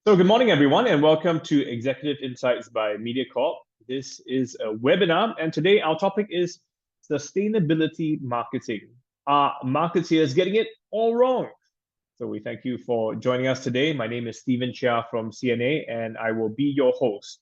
So good morning, everyone, and welcome to Executive Insights by Mediacorp. This is a webinar, and today our topic is sustainability marketing. Are marketeers getting it all wrong? So we thank you for joining us today. My name is Chia from CNA, and I will be your host.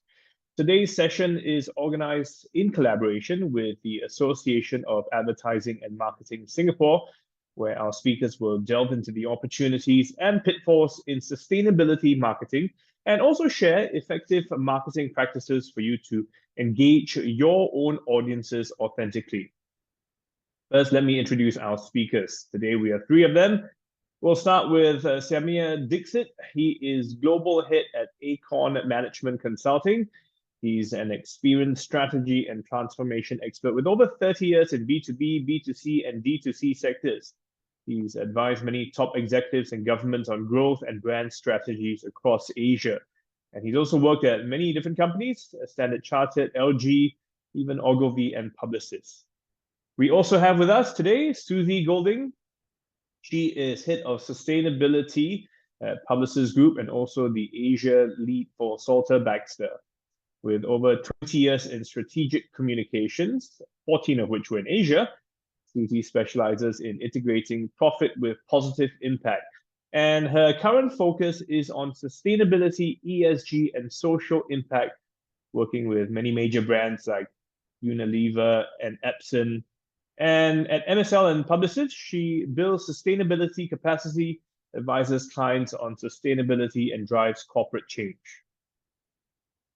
Today's session is organized in collaboration with the Association of Advertising and Marketing Singapore, where our speakers will delve into the opportunities and pitfalls in sustainability marketing and also share effective marketing practices for you to engage your own audiences authentically. First, let me introduce our speakers. Today, we have three of them. We'll start with Samir Dixit. He is Global Head at Acorn Management Consulting. He's an experienced strategy and transformation expert with over 30 years in B2B, B2C, and D2C sectors. He's advised many top executives and governments on growth and brand strategies across Asia. And he's also worked at many different companies, Standard Chartered, LG, even Ogilvy and Publicis. We also have with us today Suzy Goulding. She is Head of Sustainability at Publicis Groupe and also the Asia lead for Salterbaxter. With over 20 years in strategic communications, 14 of which were in Asia, Suzy specializes in integrating profit with positive impact. And her current focus is on sustainability, ESG, and social impact, working with many major brands like Unilever and Epson. And at MSL and Publicis, she builds sustainability capacity, advises clients on sustainability, and drives corporate change.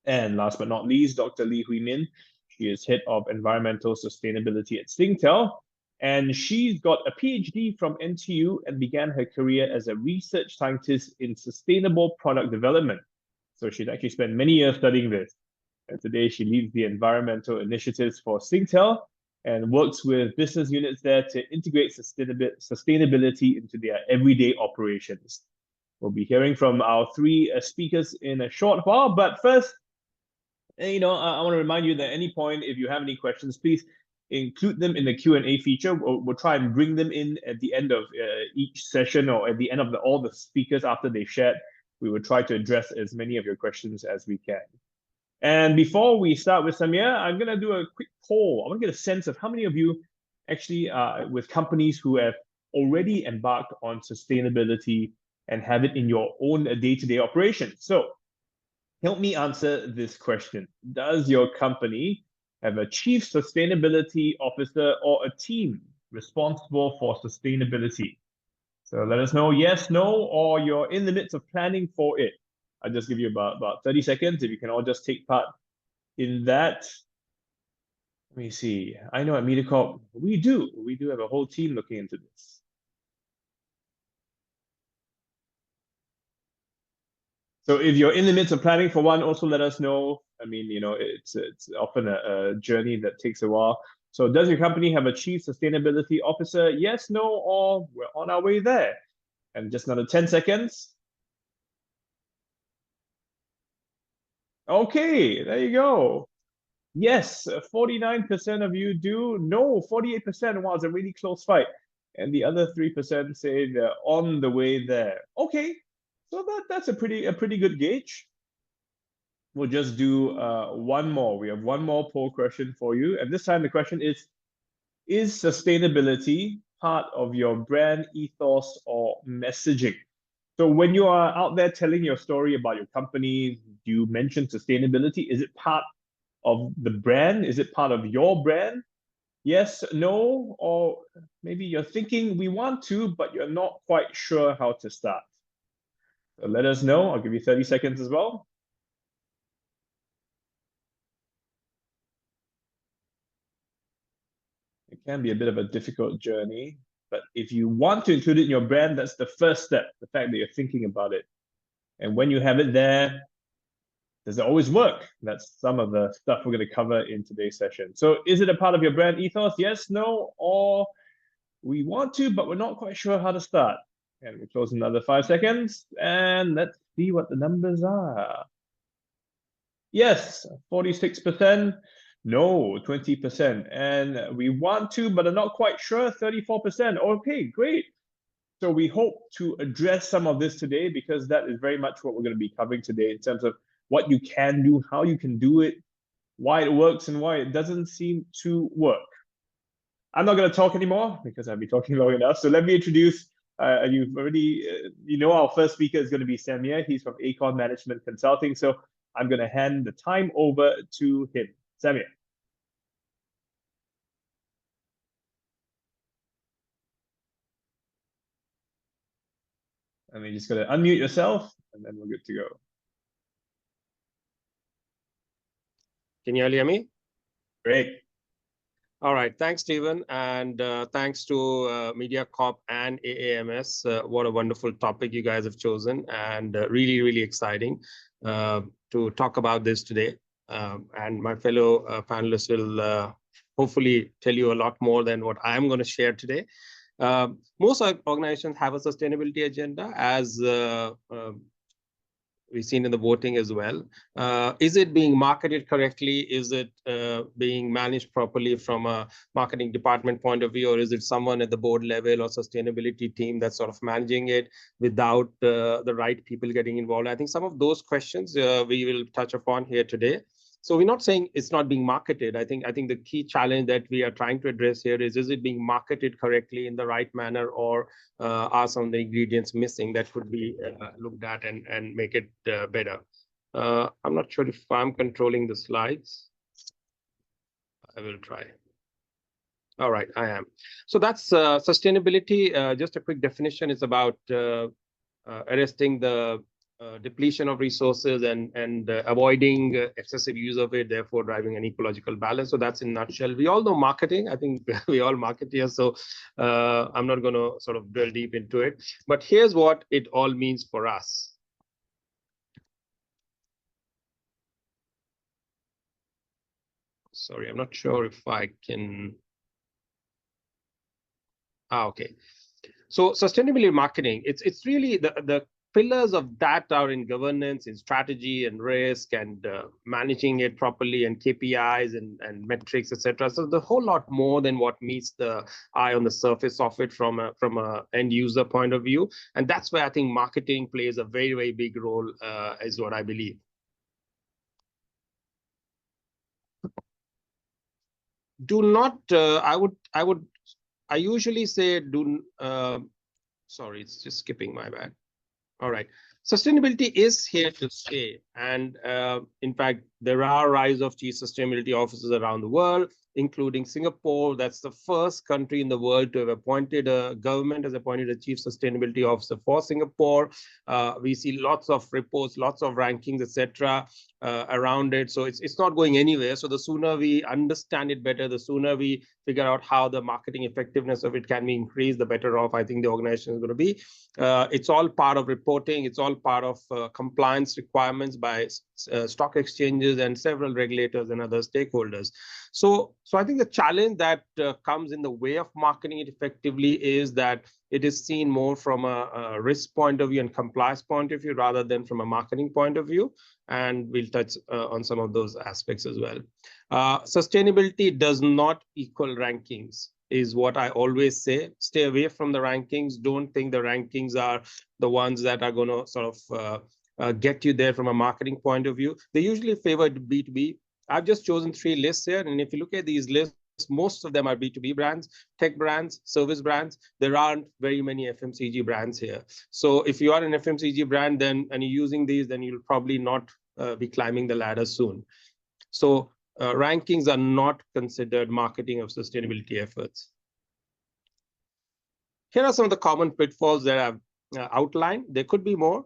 And last but not least, Dr. Mien. She is Head of Environmental Sustainability at Singtel. And she's got a PhD from NTU and began her career as a research scientist in sustainable product development. So she'd actually spent many years studying this. And today she leads the environmental initiatives for Singtel and works with business units there to integrate sustainability into their everyday operations. We'll be hearing from our three speakers in a short while, but first, I want to remind you that at any point, if you have any questions, please include them in the Q&A feature. We'll try and bring them in at the end of each session or at the end of all the speakers after they've shared. We will try to address as many of your questions as we can. And before we start with Samir, I'm going to do a quick poll. I want to get a sense of how many of you actually are with companies who have already embarked on sustainability and have it in your own day-to-day operations. So help me answer this question. Does your company have a chief sustainability officer or a team responsible for sustainability? So let us know yes, no, or you're in the midst of planning for it. I'll just give you about 30 seconds if you can all just take part in that. Let me see. I know at Mediacorp, we do have a whole team looking into this. So if you're in the midst of planning for one, also let us know. I mean, it's often a journey that takes a while. So does your company have a chief sustainability officer? Yes, no, or we're on our way there. And just another 10 seconds. Okay, there you go. Yes, 49% of you do. No, 48%. Wow, it's a really close fight. And the other 3% say they're on the way there. Okay, so that's a pretty good gauge. We'll just do one more. We have one more poll question for you. And this time the question is sustainability part of your brand ethos or messaging? So when you are out there telling your story about your company, do you mention sustainability? Is it part of the brand? Is it part of your brand? Yes, no, or maybe you're thinking we want to, but you're not quite sure how to start. So let us know. I'll give you 30 seconds as well. It can be a bit of a difficult journey, but if you want to include it in your brand, that's the first step, the fact that you're thinking about it. And when you have it there, does it always work? That's some of the stuff we're going to cover in today's session. So is it a part of your brand ethos? Yes, no, or we want to, but we're not quite sure how to start. And we close another 5 seconds, and let's see what the numbers are. Yes, 46%. No, 20%. And we want to, but are not quite sure, 34%. Okay, great. So we hope to address some of this today because that is very much what we're going to be covering today in terms of what you can do, how you can do it, why it works, and why it doesn't seem to work. I'm not going to talk anymore because I've been talking long enough. So let me introduce. You've already, our first speaker is going to be Samir. He's from Acorn Management Consulting. So I'm going to hand the time over to him. Samir. And you're just going to unmute yourself, and then we're good to go. Can you all hear me? Great. All right. Thanks, Stephen. And thanks to Mediacorp and AAMS. What a wonderful topic you guys have chosen, and really, really exciting to talk about this today. And my fellow panelists will hopefully tell you a lot more than what I'm going to share today. Most organizations have a sustainability agenda, as we've seen in the voting as well. Is it being marketed correctly? Is it being managed properly from a marketing department point of view, or is it someone at the board level or sustainability team that's sort of managing it without the right people getting involved? I think some of those questions we will touch upon here today. So we're not saying it's not being marketed. I think the key challenge that we are trying to address here is it being marketed correctly in the right manner, or are some of the ingredients missing that could be looked at and make it better? I'm not sure if I'm controlling the slides. I will try. All right, I am. So that's sustainability. Just a quick definition is about arresting the depletion of resources and avoiding excessive use of it, therefore driving an ecological balance. So that's in a nutshell. We all know marketing. I think we all market here, so I'm not going to sort of drill deep into it. But here's what it all means for us. Sorry, I'm not sure if I can. Okay. So sustainability marketing, it's really the pillars of that are in governance, in strategy and risk, and managing it properly, and KPIs and metrics, etc. So the whole lot more than what meets the eye on the surface of it from a end user point of view. And that's where I think marketing plays a very, very big role, is what I believe. Do not, I usually say sorry, it's just skipping, my bad. All right. Sustainability is here to stay. And in fact, there are rise of chief sustainability officers around the world, including Singapore. That's the first country in the world to have appointed government has appointed a chief sustainability officer for Singapore. We see lots of reports, lots of rankings, etc. Around it. So it's not going anywhere. So the sooner we understand it better, the sooner we figure out how the marketing effectiveness of it can be increased, the better off I think the organization is going to be. It's all part of reporting. It's all part of compliance requirements by stock exchanges and several regulators and other stakeholders. So I think the challenge that comes in the way of marketing it effectively is that it is seen more from a risk point of view and compliance point of view rather than from a marketing point of view. And we'll touch on some of those aspects as well. Sustainability does not equal rankings, is what I always say. Stay away from the rankings. Don't think the rankings are the ones that are going to sort of get you there from a marketing point of view. They usually favor B2B. I've just chosen 3 lists here. And if you look at these lists, most of them are B2B brands, tech brands, service brands. There aren't very many FMCG brands here. So if you are an FMCG brand and you're using these, then you'll probably not be climbing the ladder soon. So rankings are not considered marketing of sustainability efforts. Here are some of the common pitfalls that I've outlined. There could be more.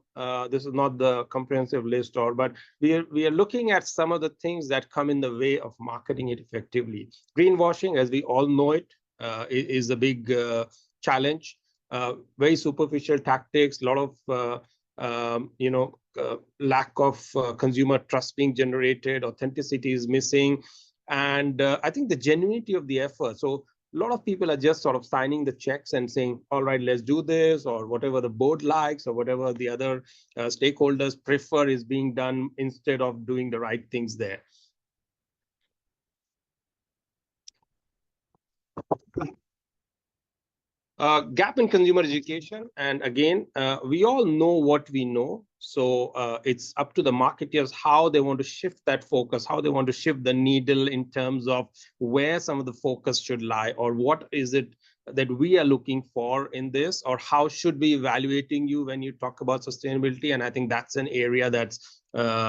This is not the comprehensive list, but we are looking at some of the things that come in the way of marketing it effectively. Greenwashing, as we all know it, is a big challenge. Very superficial tactics, a lot of lack of consumer trust being generated, authenticity is missing, and I think the genuinity of the effort. So a lot of people are just sort of signing the checks and saying, all right, let's do this, or whatever the board likes, or whatever the other stakeholders prefer is being done instead of doing the right things there. Gap in consumer education. And again, we all know what we know. So it's up to the marketeers how they want to shift that focus, how they want to shift the needle in terms of where some of the focus should lie, or what is it that we are looking for in this, or how should we evaluating you when you talk about sustainability. And I think that's an area that's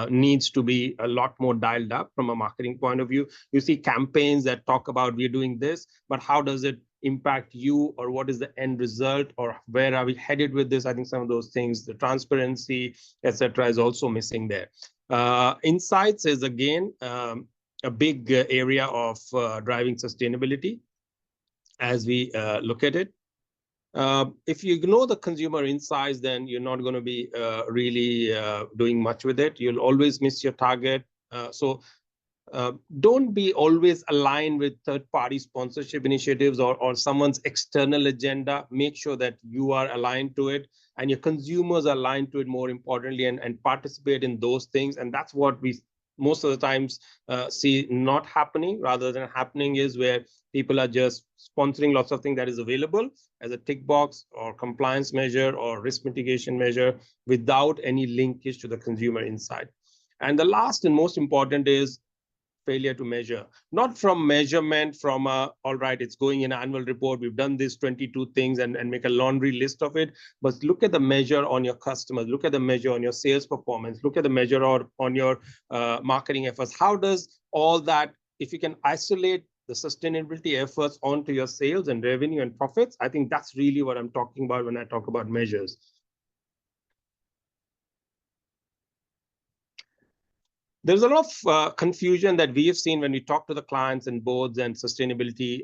needs to be a lot more dialed up from a marketing point of view. You see campaigns that talk about we're doing this, but how does it impact you, or what is the end result, or where are we headed with this? I think some of those things, the transparency, etc., is also missing there. Insights is again a big area of driving sustainability as we look at it. If you ignore the consumer insights, then you're not going to be really doing much with it. You'll always miss your target. Don't be always aligned with third-party sponsorship initiatives or someone's external agenda. Make sure that you are aligned to it and your consumers are aligned to it, more importantly, and participate in those things. And that's what we most of the times see not happening. Rather than happening is where people are just sponsoring lots of things that is available as a tick box or compliance measure or risk mitigation measure without any linkage to the consumer insight. And the last and most important is failure to measure, not from measurement from all right, it's going in an annual report, we've done these 22 things and make a laundry list of it, but look at the measure on your customers, look at the measure on your sales performance, look at the measure on your marketing efforts. How does all that, if you can isolate the sustainability efforts onto your sales and revenue and profits, I think that's really what I'm talking about when I talk about measures. There's a lot of confusion that we have seen when we talk to the clients and boards and sustainability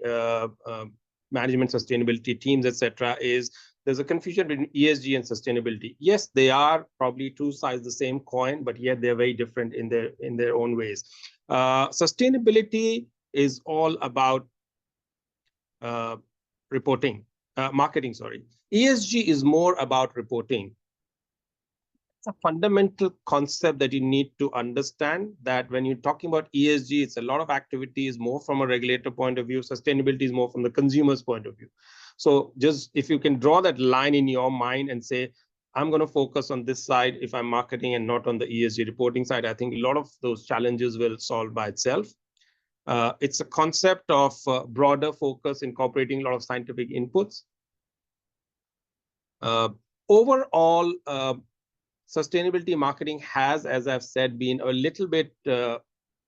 management, sustainability teams, etc. Is there's a confusion between ESG and sustainability. Yes, they are probably two sides of the same coin, but yet they're very different in their own ways. Sustainability is all about reporting, marketing. Sorry, ESG is more about reporting. A fundamental concept that you need to understand, that when you're talking about ESG, it's a lot of activities more from a regulator point of view. Sustainability is more from the consumer's point of view. So just if you can draw that line in your mind and say, I'm going to focus on this side if I'm marketing and not on the ESG reporting side, I think a lot of those challenges will solve by itself. It's a concept of broader focus, incorporating a lot of scientific inputs. Overall, sustainability marketing has, as I've said, been a little bit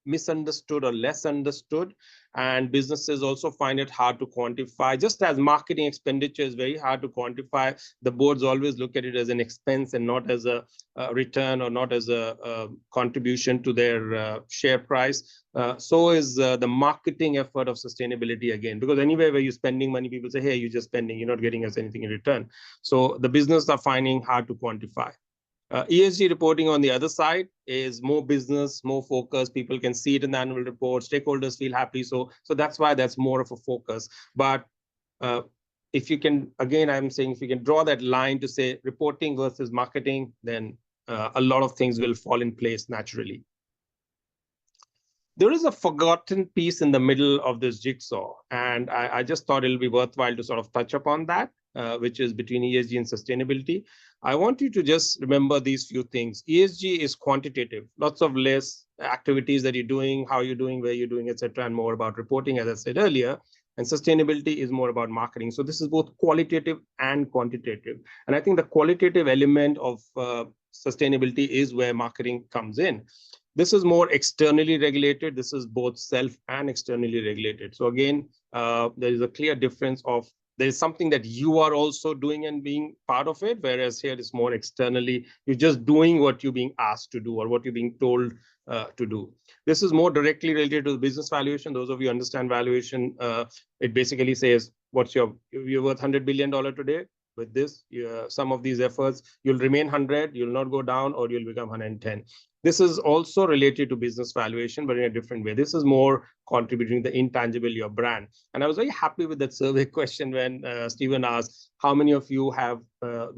misunderstood or less understood, and businesses also find it hard to quantify. Just as marketing expenditure is very hard to quantify, the boards always look at it as an expense and not as a return or not as a contribution to their share price. So is the marketing effort of sustainability again, because anywhere where you're spending money, people say, hey, you're just spending, you're not getting us anything in return. So the business are finding hard to quantify. ESG reporting on the other side is more business, more focus. People can see it in the annual report. Stakeholders feel happy. So that's why that's more of a focus. But if you can, again, I'm saying if you can draw that line to say reporting versus marketing, then a lot of things will fall in place naturally. There is a forgotten piece in the middle of this jigsaw, and I just thought it'll be worthwhile to sort of touch upon that, which is between ESG and sustainability. I want you to just remember these few things. ESG is quantitative, lots of lists, activities that you're doing, how you're doing, where you're doing, etc., and more about reporting, as I said earlier. And sustainability is more about marketing. So this is both qualitative and quantitative. And I think the qualitative element of sustainability is where marketing comes in. This is more externally regulated. This is both self and externally regulated. So again, there is a clear difference of there is something that you are also doing and being part of it, whereas here it's more externally. You're just doing what you're being asked to do or what you're being told to do. This is more directly related to the business valuation. Those of you who understand valuation, it basically says, you're worth $100 billion today. With this, some of these efforts, you'll remain 100, you'll not go down, or you'll become 110. This is also related to business valuation, but in a different way. This is more contributing the intangible, your brand. And I was very happy with that survey question when Stephen asked, how many of you have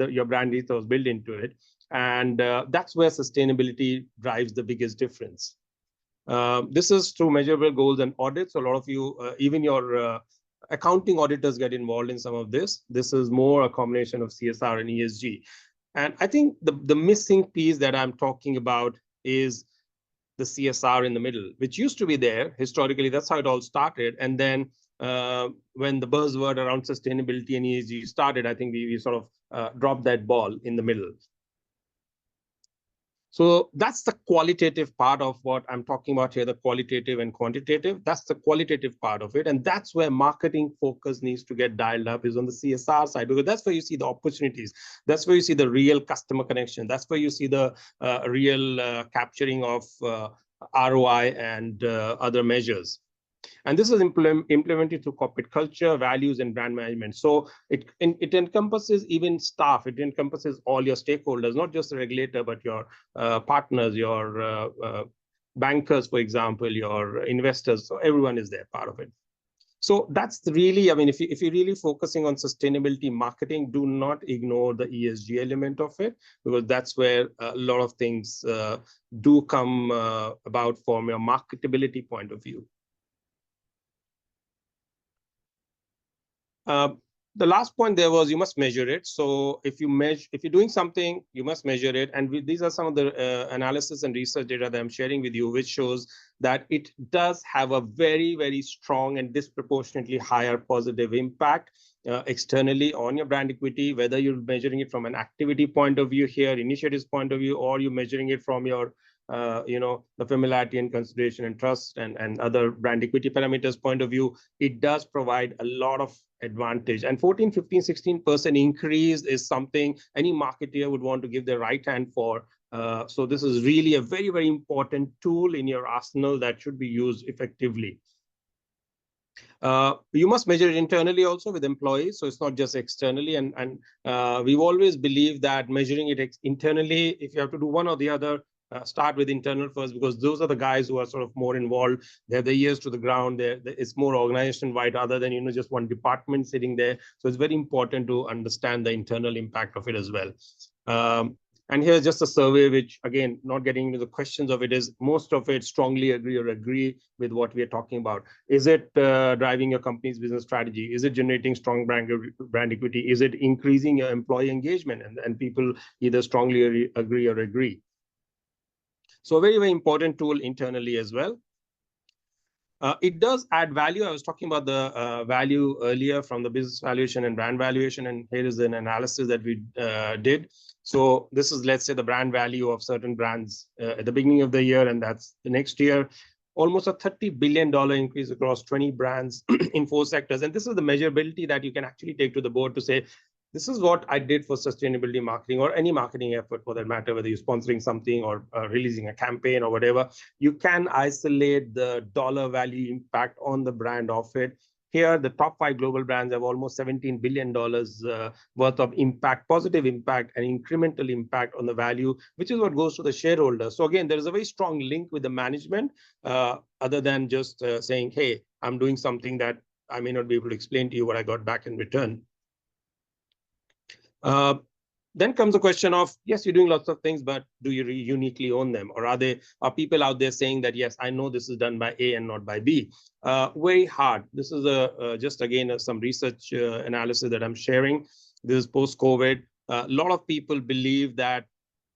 your brand ethos built into it? And that's where sustainability drives the biggest difference. This is through measurable goals and audits. A lot of you, even your accounting auditors get involved in some of this. This is more a combination of CSR and ESG. And I think the missing piece that I'm talking about is the CSR in the middle, which used to be there historically. That's how it all started. And then when the buzzword around sustainability and ESG started, I think we sort of dropped that ball in the middle. So that's the qualitative part of what I'm talking about here, the qualitative and quantitative. That's the qualitative part of it. And that's where marketing focus needs to get dialed up, is on the CSR side, because that's where you see the opportunities. That's where you see the real customer connection. That's where you see the real capturing of ROI and other measures. And this is implemented through corporate culture, values, and brand management. So it encompasses even staff. It encompasses all your stakeholders, not just the regulator, but your partners, your bankers, for example, your investors. So everyone is there, part of it. So that's really, I mean, if you're really focusing on sustainability marketing, do not ignore the ESG element of it, because that's where a lot of things do come about from your marketability point of view. The last point there was you must measure it. So if you're doing something, you must measure it. And these are some of the analysis and research data that I'm sharing with you, which shows that it does have a very, very strong and disproportionately higher positive impact externally on your brand equity, whether you're measuring it from an activity point of view here, initiatives point of view, or you're measuring it from your the familiarity and consideration and trust and other brand equity parameters point of view. It does provide a lot of advantage. And 14, 15, 16% increase is something any marketer would want to give their right hand for. So this is really a very, very important tool in your arsenal that should be used effectively. You must measure it internally also with employees. So it's not just externally. And we've always believed that measuring it internally, if you have to do one or the other, start with internal first, because those are the guys who are sort of more involved. They have the ears to the ground. It's more organization-wide other than just one department sitting there. So it's very important to understand the internal impact of it as well. And here's just a survey, which, again, not getting into the questions of it, is most of it strongly agree with what we are talking about. Is it driving your company's business strategy? Is it generating strong brand equity? Is it increasing your employee engagement? And people either strongly agree or agree. So a very, very important tool internally as well. It does add value. I was talking about the value earlier from the business valuation and brand valuation, and here is an analysis that we did. So this is, let's say, the brand value of certain brands at the beginning of the year, and that's the next year. Almost a $30 billion increase across 20 brands in 4 sectors. And this is the measurability that you can actually take to the board to say, this is what I did for sustainability marketing, or any marketing effort for that matter, whether you're sponsoring something or releasing a campaign or whatever. You can isolate the dollar value impact on the brand of it. Here, the top 5 global brands have almost $17 billion worth of impact, positive impact, and incremental impact on the value, which is what goes to the shareholder. So again, there is a very strong link with the management, other than just saying, hey, I'm doing something that I may not be able to explain to you what I got back in return. Then comes the question of, yes, you're doing lots of things, but do you uniquely own them? Or are people out there saying that, yes, I know this is done by A and not by B? Very hard. This is just, again, some research analysis that I'm sharing. This is post-COVID. A lot of people believe that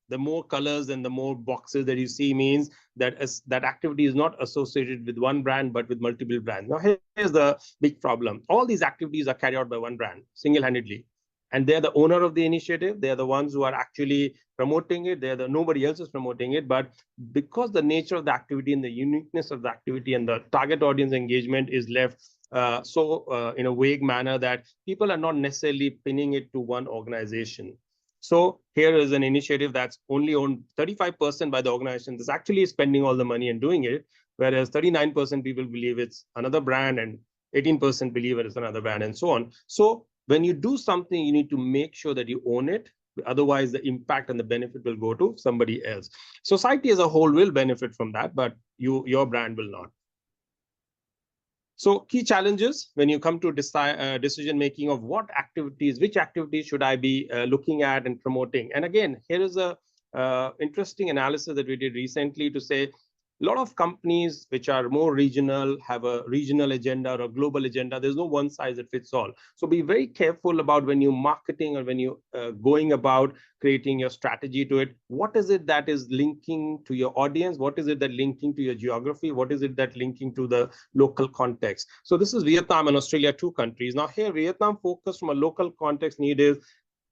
the more colors and the more boxes that you see means that that activity is not associated with one brand, but with multiple brands. Now, here's the big problem. All these activities are carried out by one brand, single-handedly. And they're the owner of the initiative. They're the ones who are actually promoting it. Nobody else is promoting it. But because the nature of the activity and the uniqueness of the activity and the target audience engagement is left in a vague manner, that people are not necessarily pinning it to one organization. So here is an initiative that's only owned 35% by the organization that's actually spending all the money and doing it, whereas 39% people believe it's another brand and 18% believe it's another brand, and so on. So when you do something, you need to make sure that you own it. Otherwise, the impact and the benefit will go to somebody else. Society as a whole will benefit from that, but your brand will not. So key challenges when you come to decision making of which activities should I be looking at and promoting. And again, here is a interesting analysis that we did recently to say, A lot of companies which are more regional have a regional agenda or a global agenda. There's no one size that fits all. So be very careful about when you're marketing or when you're going about creating your strategy to it. What is it that is linking to your audience? What is it that linking to your geography? What is it that linking to the local context? So this is Vietnam and Australia, 2 countries. Now here, Vietnam focus from a local context need is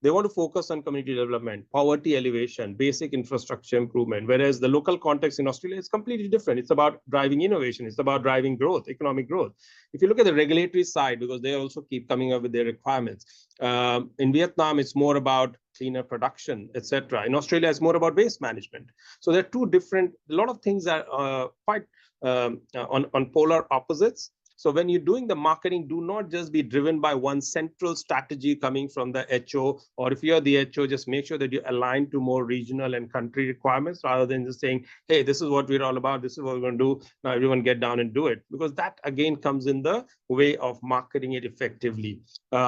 they want to focus on community development, poverty elevation, basic infrastructure improvement, whereas the local context in Australia is completely different. It's about driving innovation. It's about driving growth, economic growth. If you look at the regulatory side, because they also keep coming up with their requirements. In Vietnam, it's more about cleaner production, etc. In Australia, it's more about waste management. So there are 2 different, a lot of things that are quite on polar opposites. So when you're doing the marketing, do not just be driven by one central strategy coming from the HO, or if you're the HO, just make sure that you align to more regional and country requirements rather than just saying, hey, this is what we're all about. This is what we're going to do. Now everyone get down and do it, because that again comes in the way of marketing it effectively.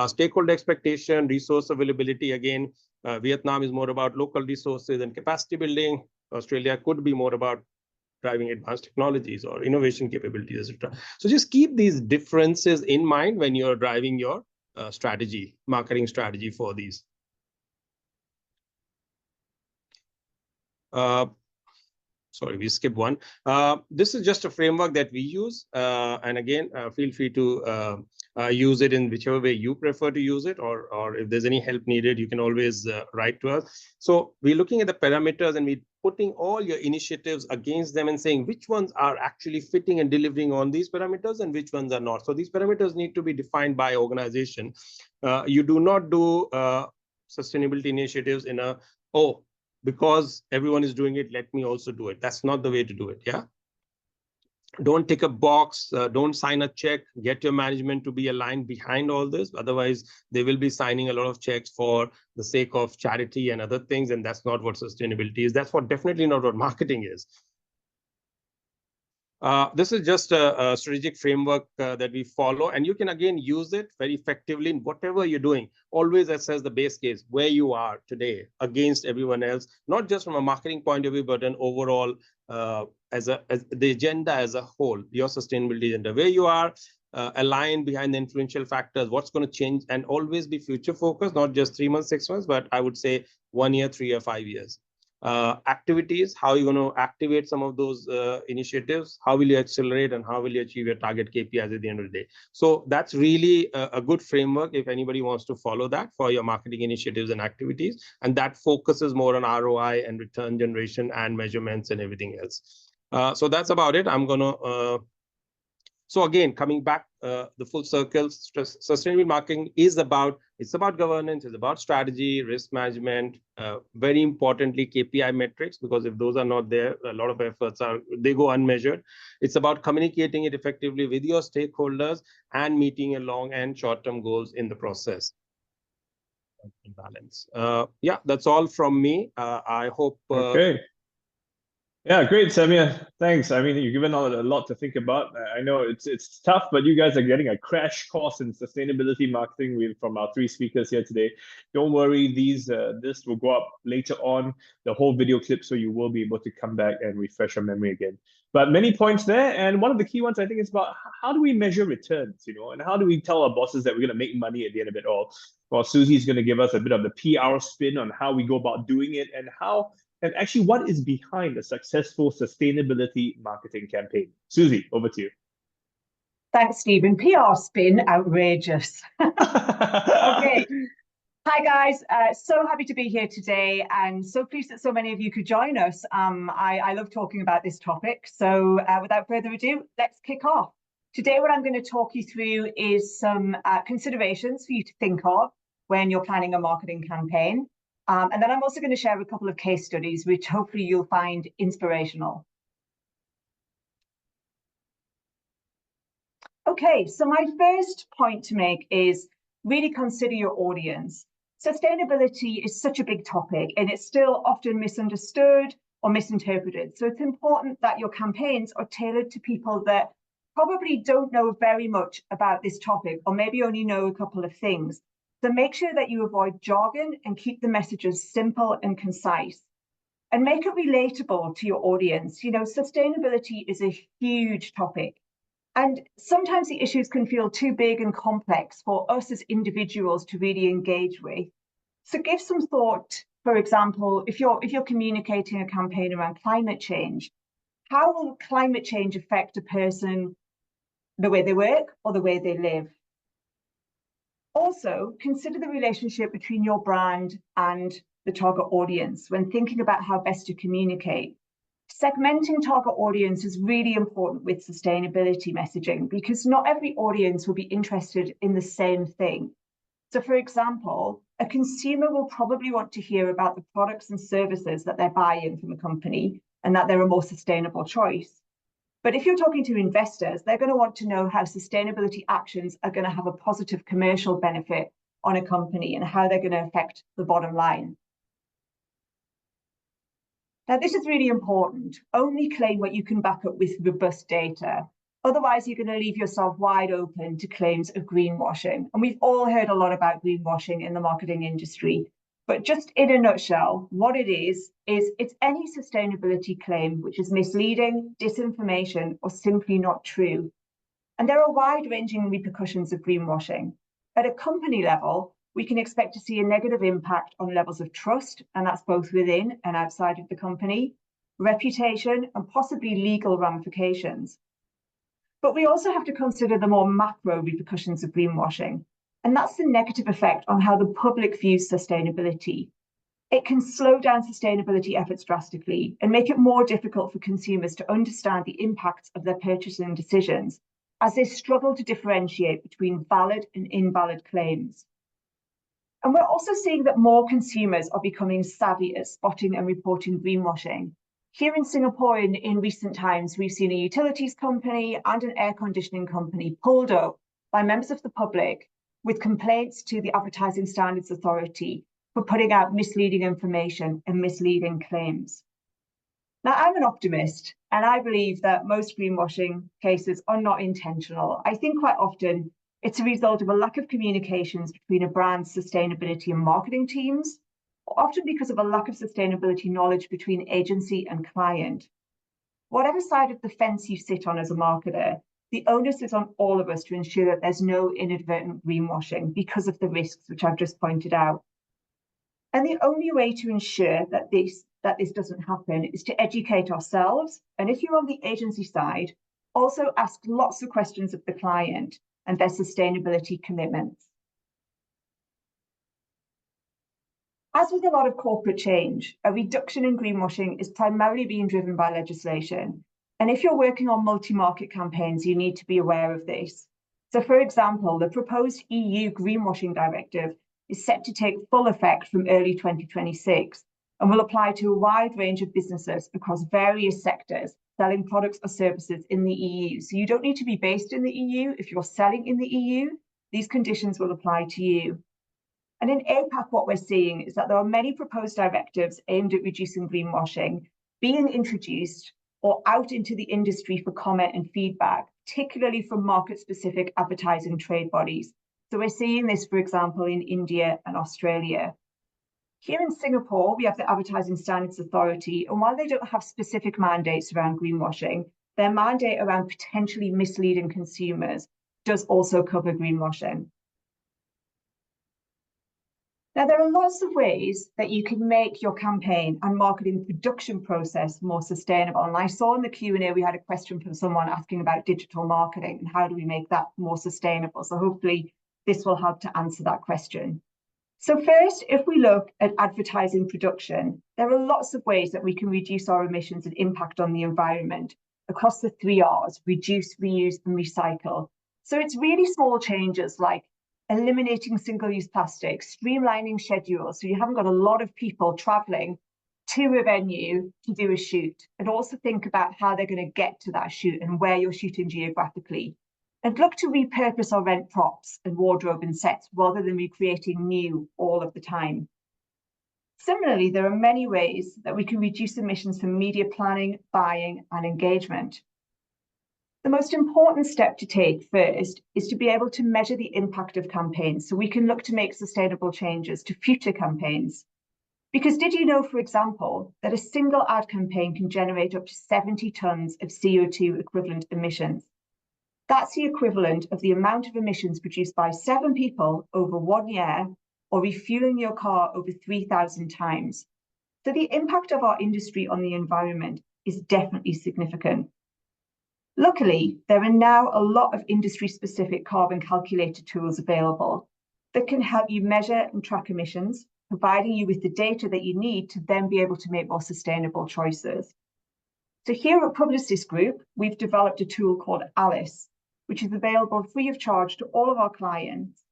Stakeholder expectation, resource availability. Again, Vietnam is more about local resources and capacity building. Australia could be more about driving advanced technologies or innovation capabilities, etc. So just keep these differences in mind when you're driving your strategy, marketing strategy for these. Sorry, we skipped one. This is just a framework that we use. And again, feel free to use it in whichever way you prefer to use it, or if there's any help needed, you can always write to us. So we're looking at the parameters and we're putting all your initiatives against them and saying which ones are actually fitting and delivering on these parameters and which ones are not. So these parameters need to be defined by organization. You do not do sustainability initiatives in a, oh, because everyone is doing it, let me also do it. That's not the way to do it. Yeah. Don't tick a box, don't sign a check, get your management to be aligned behind all this. Otherwise, they will be signing a lot of checks for the sake of charity and other things. And that's not what sustainability is. That's what definitely not what marketing is. This is just a strategic framework that we follow, and you can again use it very effectively in whatever you're doing. Always assess the base case, where you are today against everyone else, not just from a marketing point of view, but an overall as the agenda as a whole, your sustainability agenda, where you are aligned behind the influential factors, what's going to change, and always be future focused, not just 3 months, 6 months, but I would say 1 year, 3 year, 5 years. Activities, how are you going to activate some of those initiatives? How will you accelerate and how will you achieve your target KPIs at the end of the day? So that's really a good framework if anybody wants to follow that for your marketing initiatives and activities. And that focuses more on ROI and return generation and measurements and everything else. So that's about it. I'm going to so again, coming back, the full circle, sustainable marketing is about, it's about governance, it's about strategy, risk management, very importantly, KPI metrics, because if those are not there, a lot of efforts they go unmeasured. It's about communicating it effectively with your stakeholders and meeting your long and short-term goals in the process. Balance. Yeah, that's all from me. I hope. Okay. Yeah, great, Samir. Thanks. I mean, you've given a lot to think about. I know it's tough, but you guys are getting a crash course in sustainability marketing from our 3 speakers here today. Don't worry, this will go up later on, the whole video clip, so you will be able to come back and refresh your memory again. But many points there, and one of the key ones I think is about how do we measure returns, and how do we tell our bosses that we're going to make money at the end of it all? Well, Suzy's going to give us a bit of the PR spin on how we go about doing it and actually what is behind a successful sustainability marketing campaign. Suzy, over to you. Thanks, Stephen. PR spin, outrageous. Okay. Hi, guys. So happy to be here today and so pleased that so many of you could join us. I love talking about this topic. So without further ado, let's kick off. Today, what I'm going to talk you through is some considerations for you to think of when you're planning a marketing campaign. And then I'm also going to share a couple of case studies, which hopefully you'll find inspirational. Okay, so my first point to make is really consider your audience. Sustainability is such a big topic and it's still often misunderstood or misinterpreted. So it's important that your campaigns are tailored to people that probably don't know very much about this topic or maybe only know a couple of things. So make sure that you avoid jargon and keep the messages simple and concise. and make it relatable to your audience. You know, sustainability is a huge topic, and sometimes the issues can feel too big and complex for us as individuals to really engage with. So give some thought, for example, if you're communicating a campaign around climate change, how will climate change affect a person, the way they work or the way they live? Also, consider the relationship between your brand and the target audience when thinking about how best to communicate. Segmenting target audience is really important with sustainability messaging because not every audience will be interested in the same thing. So, for example, a consumer will probably want to hear about the products and services that they're buying from a company and that they're a more sustainable choice. But if you're talking to investors, they're going to want to know how sustainability actions are going to have a positive commercial benefit on a company and how they're going to affect the bottom line. Now, this is really important. Only claim what you can back up with robust data. Otherwise, you're going to leave yourself wide open to claims of greenwashing. And we've all heard a lot about greenwashing in the marketing industry. But just in a nutshell, what it is it's any sustainability claim which is misleading, disinformation, or simply not true. And there are wide-ranging repercussions of greenwashing. At a company level, we can expect to see a negative impact on levels of trust, and that's both within and outside of the company, reputation, and possibly legal ramifications. But we also have to consider the more macro repercussions of greenwashing, and that's the negative effect on how the public views sustainability. It can slow down sustainability efforts drastically and make it more difficult for consumers to understand the impacts of their purchasing decisions as they struggle to differentiate between valid and invalid claims. And we're also seeing that more consumers are becoming savvy at spotting and reporting greenwashing. Here in Singapore, in recent times, we've seen a utilities company and an air conditioning company pulled up by members of the public with complaints to the Advertising Standards Authority for putting out misleading information and misleading claims. Now, I'm an optimist, and I believe that most greenwashing cases are not intentional. I think quite often it's a result of a lack of communications between a brand's sustainability and marketing teams, or often because of a lack of sustainability knowledge between agency and client. Whatever side of the fence you sit on as a marketer, the onus is on all of us to ensure that there's no inadvertent greenwashing because of the risks which I've just pointed out. And the only way to ensure that this doesn't happen is to educate ourselves. And if you're on the agency side, also ask lots of questions of the client and their sustainability commitments. As with a lot of corporate change, a reduction in greenwashing is primarily being driven by legislation. And if you're working on multi-market campaigns, you need to be aware of this. So, for example, the proposed EU Greenwashing Directive is set to take full effect from early 2026 and will apply to a wide range of businesses across various sectors selling products or services in the EU. So you don't need to be based in the EU. If you're selling in the EU, these conditions will apply to you. And in APAC, what we're seeing is that there are many proposed directives aimed at reducing greenwashing being introduced or out into the industry for comment and feedback, particularly from market-specific advertising trade bodies. So we're seeing this, for example, in India and Australia. Here in Singapore, we have the Advertising Standards Authority, and while they don't have specific mandates around greenwashing, their mandate around potentially misleading consumers does also cover greenwashing. Now, there are lots of ways that you can make your campaign and marketing production process more sustainable. And I saw in the Q&A, we had a question from someone asking about digital marketing and how do we make that more sustainable? So hopefully this will help to answer that question. So first, if we look at advertising production, there are lots of ways that we can reduce our emissions and impact on the environment across the 3 Rs, reduce, reuse, and recycle. So it's really small changes like eliminating single-use plastics, streamlining schedules, so you haven't got a lot of people traveling to a venue to do a shoot, and also think about how they're going to get to that shoot and where you're shooting geographically. And look to repurpose or rent props and wardrobe and sets rather than recreating new all of the time. Similarly, there are many ways that we can reduce emissions from media planning, buying, and engagement. The most important step to take first is to be able to measure the impact of campaigns so we can look to make sustainable changes to future campaigns. Because did you know, for example, that a single ad campaign can generate up to 70 tons of CO2 equivalent emissions? That's the equivalent of the amount of emissions produced by 7 people over 1 year, or refueling your car over 3,000 times. So the impact of our industry on the environment is definitely significant. Luckily, there are now a lot of industry-specific carbon calculator tools available that can help you measure and track emissions, providing you with the data that you need to then be able to make more sustainable choices. So here at Publicis Group, we've developed a tool called Alice, which is available free of charge to all of our clients.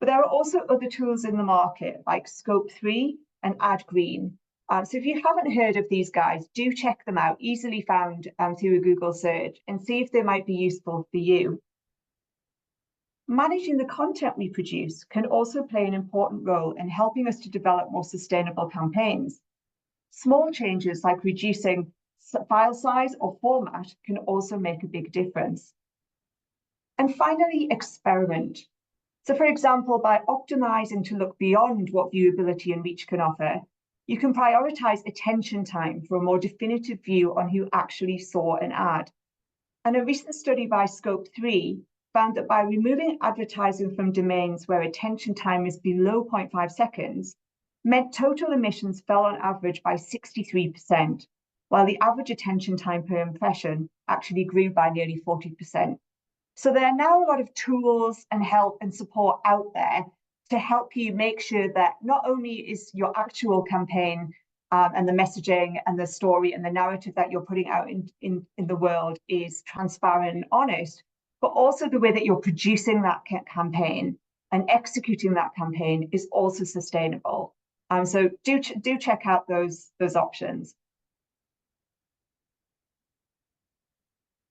But there are also other tools in the market like Scope 3 and Add Green. So if you haven't heard of these guys, do check them out, easily found through a Google search, and see if they might be useful for you. Managing the content we produce can also play an important role in helping us to develop more sustainable campaigns. Small changes like reducing file size or format can also make a big difference. And finally, experiment. So for example, by optimizing to look beyond what viewability and reach can offer, you can prioritize attention time for a more definitive view on who actually saw an ad. And a recent study by Scope 3 found that by removing advertising from domains where attention time is below 0.5 seconds, meant total emissions fell on average by 63%, while the average attention time per impression actually grew by nearly 40%. So there are now a lot of tools and help and support out there to help you make sure that not only is your actual campaign and the messaging and the story and the narrative that you're putting out in the world is transparent and honest, but also the way that you're producing that campaign and executing that campaign is also sustainable. So do check out those options.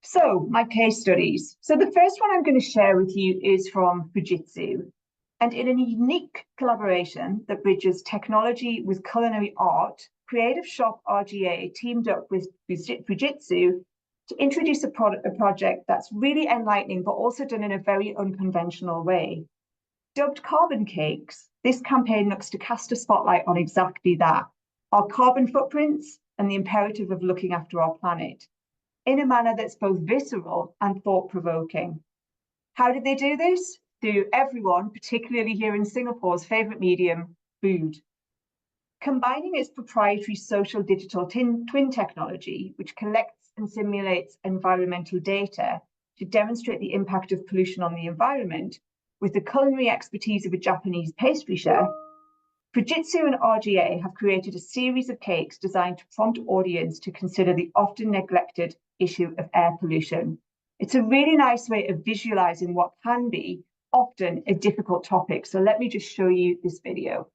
So my case studies. So the first one I'm going to share with you is from Fujitsu. And in a unique collaboration that bridges technology with culinary art, Creative Shop RGA teamed up with Fujitsu to introduce a project that's really enlightening, but also done in a very unconventional way. Dubbed Carbon Cakes, this campaign looks to cast a spotlight on exactly that, our carbon footprints and the imperative of looking after our planet, in a manner that's both visceral and thought-provoking. How did they do this? Through everyone, particularly here in Singapore's favourite medium, food. Combining its proprietary social digital twin technology, which collects and simulates environmental data to demonstrate the impact of pollution on the environment, with the culinary expertise of a Japanese pastry chef, Fujitsu and RGA have created a series of cakes designed to prompt audience to consider the often neglected issue of air pollution. It's a really nice way of visualizing what can be often a difficult topic. So let me just show you this video.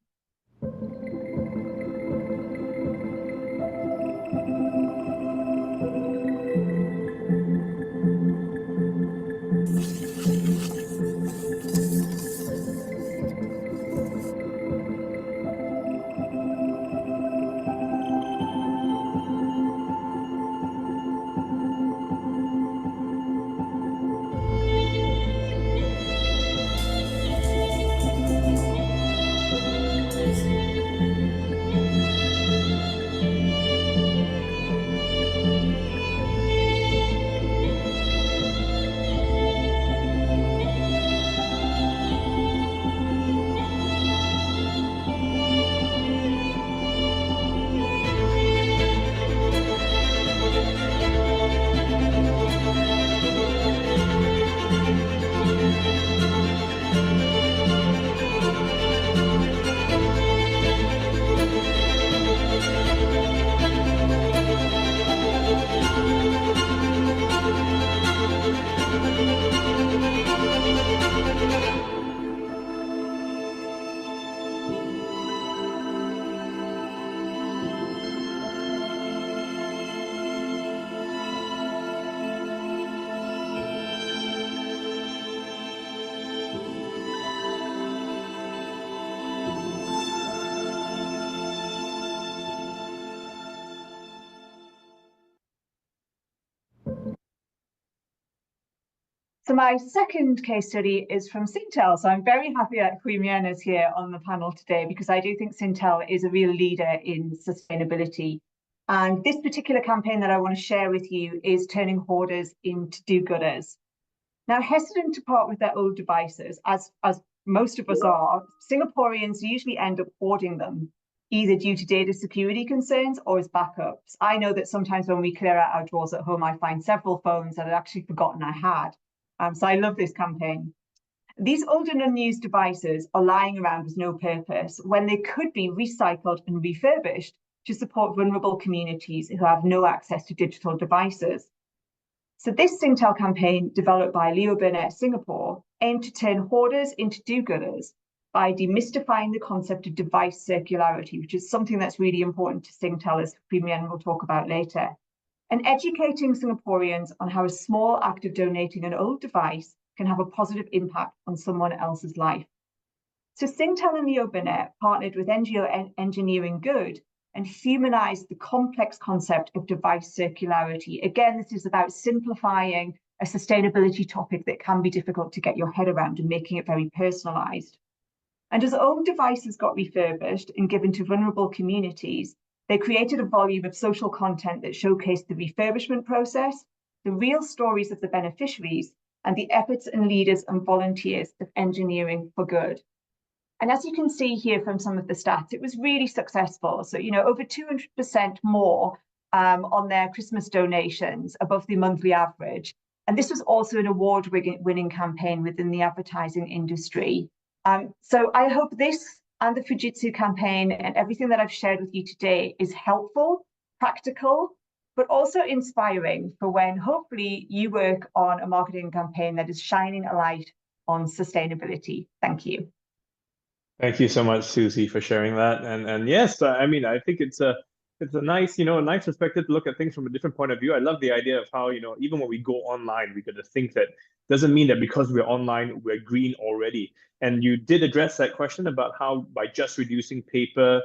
So my second case study is from Singtel. So I'm very happy that Mien is here on the panel today, because I do think Singtel is a real leader in sustainability. And this particular campaign that I want to share with you is turning hoarders into do-gooders. Now, hesitant to part with their old devices, as most of us are, Singaporeans usually end up hoarding them, either due to data security concerns or as backups. I know that sometimes when we clear out our drawers at home, I find several phones that I'd actually forgotten I had. So I love this campaign. These old and unused devices are lying around with no purpose when they could be recycled and refurbished to support vulnerable communities who have no access to digital devices. So this Singtel campaign, developed by Leo Burnett Singapore, aimed to turn hoarders into do-gooders by demystifying the concept of device circularity, which is something that's really important to Singtel, as Mien will talk about later, and educating Singaporeans on how a small act of donating an old device can have a positive impact on someone else's life. So Singtel and Leo Burnett partnered with NGO Engineering Good and humanized the complex concept of device circularity. Again, this is about simplifying a sustainability topic that can be difficult to get your head around and making it very personalized. And as old devices got refurbished and given to vulnerable communities, they created a volume of social content that showcased the refurbishment process, the real stories of the beneficiaries, and the efforts and leaders and volunteers of engineering for good. And as you can see here from some of the stats, it was really successful. So, over 200% more on their Christmas donations above the monthly average. And this was also an award-winning campaign within the advertising industry. So I hope this and the Fujitsu campaign and everything that I've shared with you today is helpful, practical, but also inspiring for when hopefully you work on a marketing campaign that is shining a light on sustainability. Thank you. Thank you so much, Suzy, for sharing that. And yes, I mean, I think it's a nice, a nice perspective to look at things from a different point of view. I love the idea of how, even when we go online, we got to think that doesn't mean that because we're online, we're green already. And you did address that question about how by just reducing paper,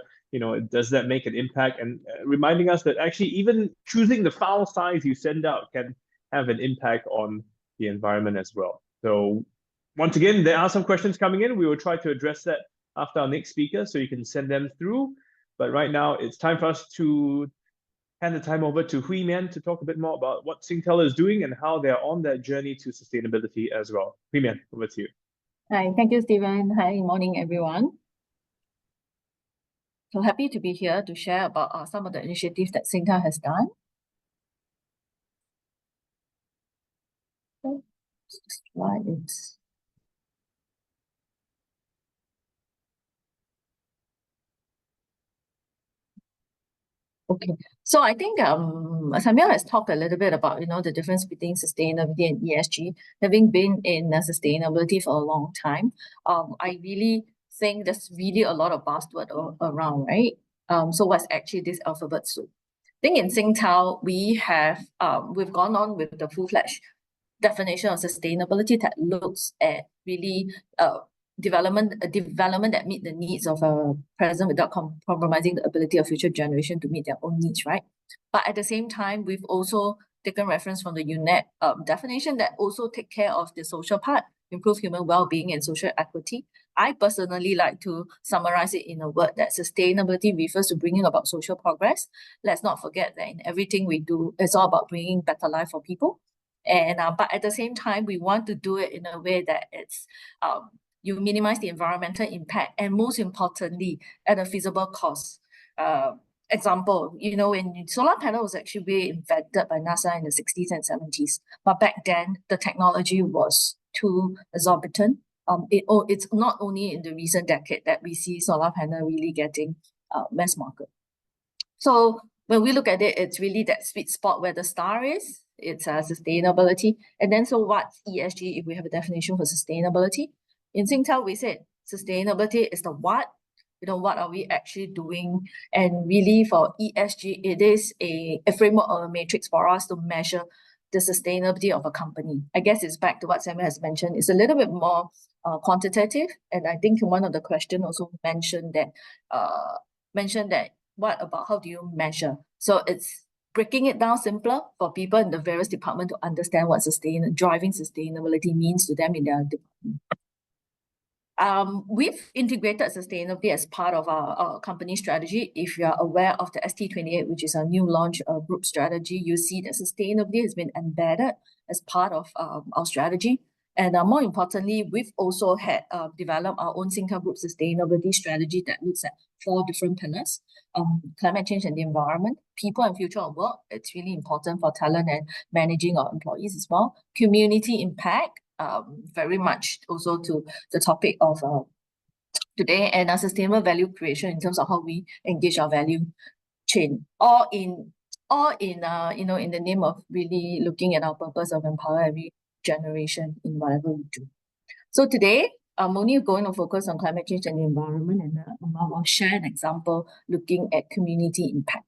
does that make an impact? And reminding us that actually even choosing the file size you send out can have an impact on the environment as well. So once again, there are some questions coming in. We will try to address that after our next speaker, so you can send them through. But right now, it's time for us to hand the time over to Mien to talk a bit more about what Singtel is doing and how they're on that journey to sustainability as well. Mien, over to you. Hi, thank you, Stephen. Hi, morning, everyone. So happy to be here to share about some of the initiatives that Singtel has done. Slide is. Okay, so I think Samir has talked a little bit about the difference between sustainability and ESG. Having been in sustainability for a long time, I really think there's really a lot of buzzword around, right? So what's actually this alphabet soup? I think in Singtel we've gone on with the full-fledged definition of sustainability that looks at really development that meet the needs of a present without compromising the ability of future generation to meet their own needs, right? But at the same time, we've also taken reference from the UNEP definition that also take care of the social part, improve human well-being and social equity. I personally like to summarize it in a word that sustainability refers to bringing about social progress. Let's not forget that in everything we do, it's all about bringing better life for people. And but at the same time, we want to do it in a way that it's you minimize the environmental impact, and most importantly, at a feasible cost. Example, when solar panel was actually being invented by NASA in the 60s and 70s, but back then the technology was too exorbitant. It's not only in the recent decade that we see solar panel really getting mass market. So when we look at it, it's really that sweet spot where the star is. It's sustainability. And then so what's ESG if we have a definition for sustainability? In Singtel, we said sustainability is the what, what are we actually doing? And really for ESG, it is a framework or a matrix for us to measure the sustainability of a company. I guess it's back to what Samir has mentioned. It's a little bit more quantitative. And I think one of the questions also mentioned that what about how do you measure? So it's breaking it down simpler for people in the various departments to understand what driving sustainability means to them in their department. We've integrated sustainability as part of our company strategy. If you are aware of the ST28, which is our new launch group strategy, you see that sustainability has been embedded as part of our strategy. And more importantly, we've also had developed our own Singtel Group sustainability strategy that looks at 4 different pillars. Climate change and the environment, people and future of work. It's really important for talent and managing our employees as well. Community impact, very much also to the topic of today, and our sustainable value creation in terms of how we engage our value chain, all in the name of really looking at our purpose of empower every generation in whatever we do. So today, I'm only going to focus on climate change and the environment, and I'll share an example looking at community impact.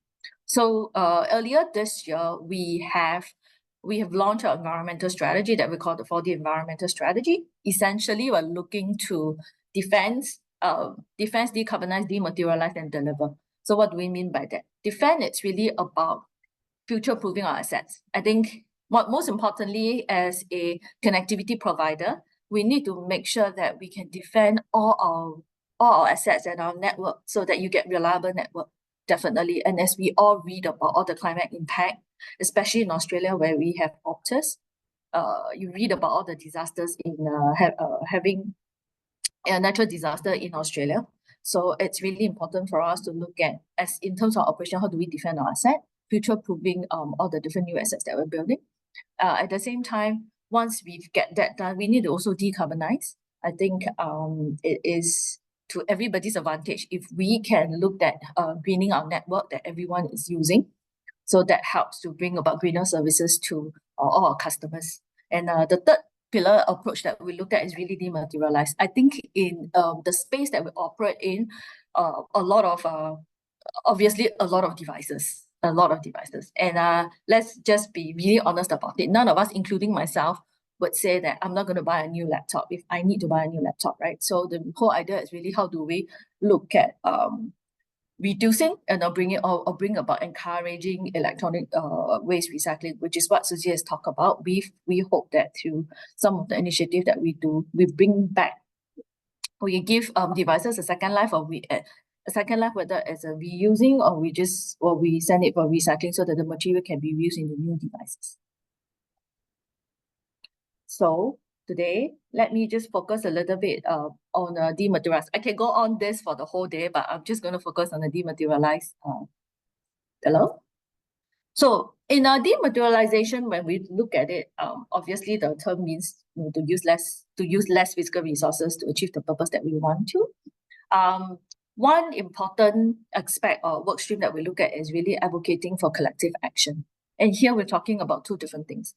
So earlier this year, we have launched our environmental strategy that we call the 4D environmental strategy. Essentially, we're looking to defense, decarbonize, dematerialize, and deliver. So what do we mean by that? Defend, it's really about future-proofing our assets. I think what most importantly, as a connectivity provider, we need to make sure that we can defend all our assets and our network so that you get reliable network, definitely. And as we all read about all the climate impact, especially in Australia where we have Optus, you read about all the disasters in having a natural disaster in Australia. So it's really important for us to look at, as in terms of operation, how do we defend our asset, future-proofing all the different new assets that we're building. At the same time, once we get that done, we need to also decarbonize. I think it is to everybody's advantage if we can look at greening our network that everyone is using. So that helps to bring about greener services to all our customers. And the third pillar approach that we looked at is really dematerialize. I think in the space that we operate in, obviously a lot of devices. And let's just be really honest about it. None of us, including myself, would say that I'm not going to buy a new laptop if I need to buy a new laptop, right? So the whole idea is really how do we look at reducing and bring about encouraging electronic waste recycling, which is what Suzy has talked about. We hope that through some of the initiatives that we do, we bring back, we give devices a second life, or a second life, whether it's a reusing or we send it for recycling so that the material can be reused in the new devices. So today, let me just focus a little bit on dematerialize. I can go on this for the whole day, but I'm just going to focus on the dematerialize. Hello? So in our dematerialization, when we look at it, obviously the term means to use less physical resources to achieve the purpose that we want to. One important aspect or work stream that we look at is really advocating for collective action. And here we're talking about 2 different things,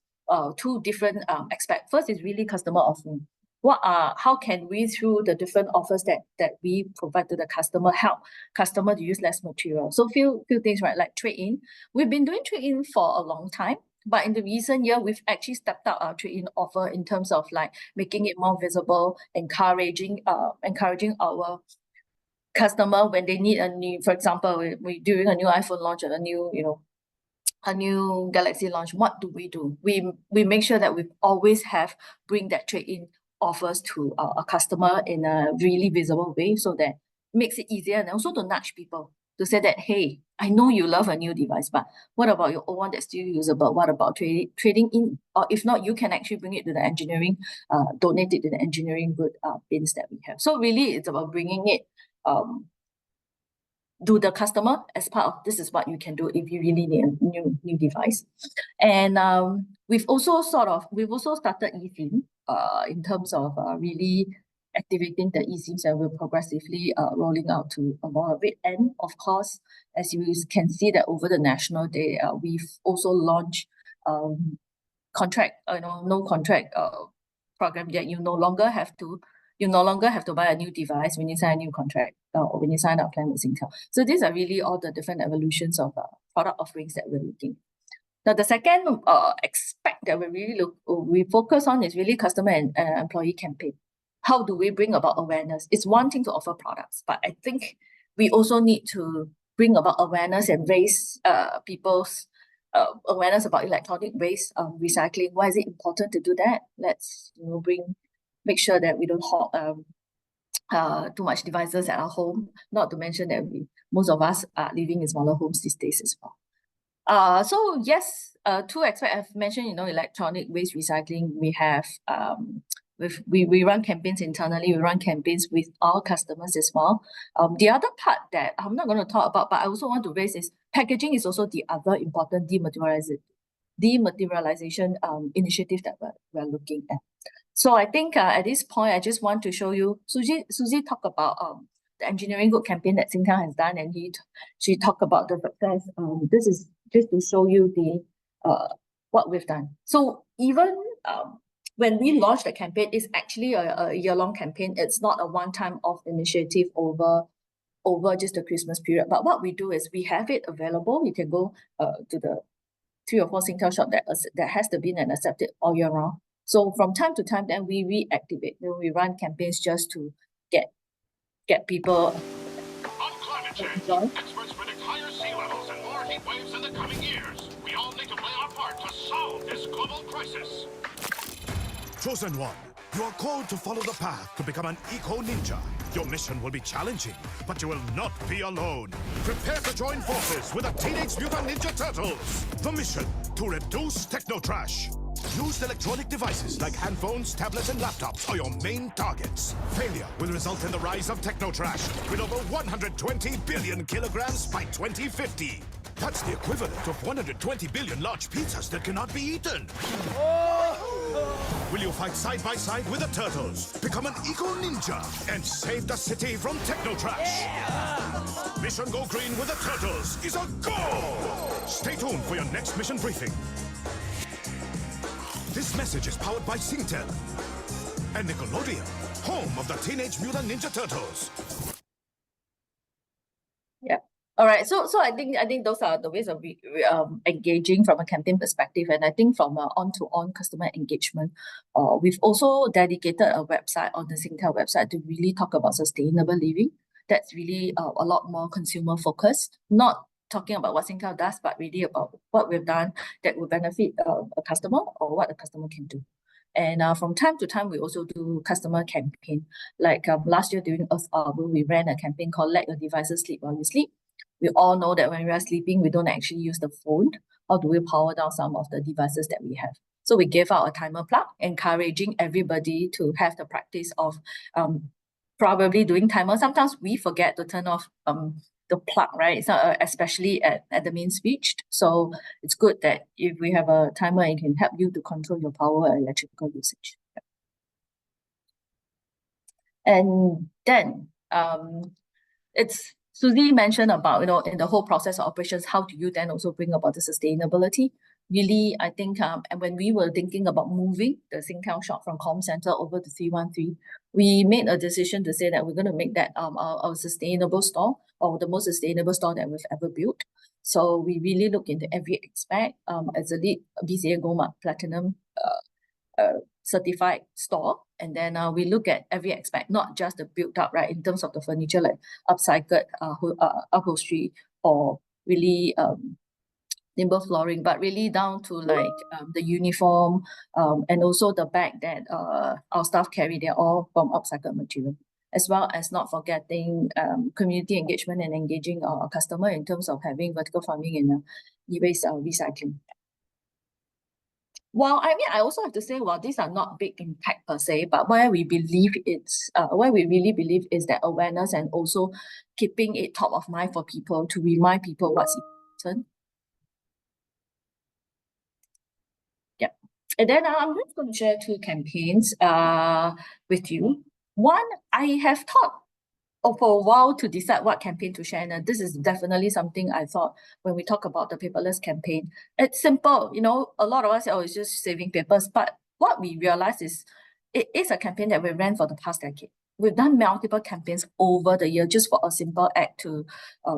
2 different aspects. First is really customer offering. How can we, through the different offers that we provide to the customer, help customer to use less material? So few things, right? Like trade-in. We've been doing trade-in for a long time, but in the recent year, we've actually stepped up our trade-in offer in terms of like making it more visible, encouraging our customer when they need a new, for example, we during a new iPhone launch or a new Galaxy launch, what do? We make sure that we always bring that trade-in offers to our customer in a really visible way, so that makes it easier, and also to nudge people to say that, hey, I know you love a new device, but what about your old one that's still usable? What about trading in? Or if not, you can actually bring it to the engineering, donate it to the engineering good bins that we have. So really, it's about bringing it to the customer as part of this is what you can do if you really need a new device. And we've also started eSIM in terms of really activating the eSIMs, and we're progressively rolling out to a lot of it. And of course, as you can see that over the National Day, we've also launched no contract program that you no longer have to buy a new device when you sign a new contract or when you sign up plan with Singtel. So these are really all the different evolutions of product offerings that we're looking. Now, the second aspect that we focus on is really customer and employee campaign. How do we bring about awareness? It's one thing to offer products, but I think we also need to bring about awareness and raise people's awareness about electronic waste recycling. Why is it important to do that? Let's make sure that we don't hoard too much devices at our home. Not to mention that most of us are living in smaller homes these days as well. So yes, two aspects I've mentioned. Electronic waste recycling. We have we run campaigns internally. We run campaigns with our customers as well. The other part that I'm not going to talk about, but I also want to raise is packaging is also the other important dematerialization initiative that we're looking at. So I think at this point, I just want to show you, Suzy talked about the engineering good campaign that Singtel has done, and she talked about the success. This is just to show you what we've done. So even when we launched the campaign, it's actually a year-long campaign. It's not a one-time off initiative over just the Christmas period. But what we do is we have it available. You can go to the 3 or 4 Singtel shop that has the bin and accept it all year round. So from time to time, then we reactivate. Then we run campaigns just to get people. On climate change, experts predict higher sea levels and more heat waves in the coming years. We all need to play our part to solve this global crisis. Chosen one, you are called to follow the path to become an eco-ninja. Your mission will be challenging, but you will not be alone. Prepare to join forces with the Teenage Mutant Ninja Turtles. The mission, to reduce techno-trash. Used electronic devices like handphones, tablets, and laptops are your main targets. Failure will result in the rise of techno-trash with over 120 billion kilograms by 2050. That's the equivalent of 120 billion large pizzas that cannot be eaten. Will you fight side by side with the turtles, become an eco-ninja, and save the city from techno-trash? Yeah! Mission Go Green with the turtles is a go! Stay tuned for your next mission briefing. This message is powered by Singtel and Nickelodeon, home of the Teenage Mutant Ninja Turtles. Yeah. All right. So I think those are the ways of engaging from a campaign perspective, and I think from on-to-on customer engagement, we've also dedicated a website on the Singtel website to really talk about sustainable living. That's really a lot more consumer focused, not talking about what Singtel does, but really about what we've done that will benefit a customer or what a customer can do. And from time to time, we also do customer campaign. Like last year during Earth Hour, we ran a campaign called Let Your Devices Sleep While You Sleep. We all know that when we are sleeping, we don't actually use the phone. How do we power down some of the devices that we have? So we gave out a timer plug, encouraging everybody to have the practice of probably doing timer. Sometimes we forget to turn off the plug, right? It's not, especially at the main switch. So it's good that if we have a timer, it can help you to control your power and electrical usage. And then it's Suzy mentioned about, in the whole process of operations, how do you then also bring about the sustainability? Really, I think, and when we were thinking about moving the Singtel shop from Com Center over to 313, we made a decision to say that we're going to make that our sustainable store, or the most sustainable store that we've ever built. So we really look into every aspect. As a lead BCA Gold Mark Platinum certified store, and then we look at every aspect, not just the built up, right, in terms of the furniture, like upcycled upholstery, or really timber flooring, but really down to like the uniform, and also the bag that our staff carry. They're all from upcycled material, as well as not forgetting community engagement and engaging our customer in terms of having vertical farming and e-waste recycling. Well, I mean, I also have to say, well, these are not big impact per se, but where we really believe is that awareness and also keeping it top of mind for people, to remind people what's important. Yeah. And then I'm just going to share 2 campaigns with you. One, I have thought for a while to decide what campaign to share. And this is definitely something I thought when we talk about the paperless campaign. It's simple, a lot of us say, oh, it's just saving papers. But what we realized is it is a campaign that we ran for the past decade. We've done multiple campaigns over the year just for a simple act to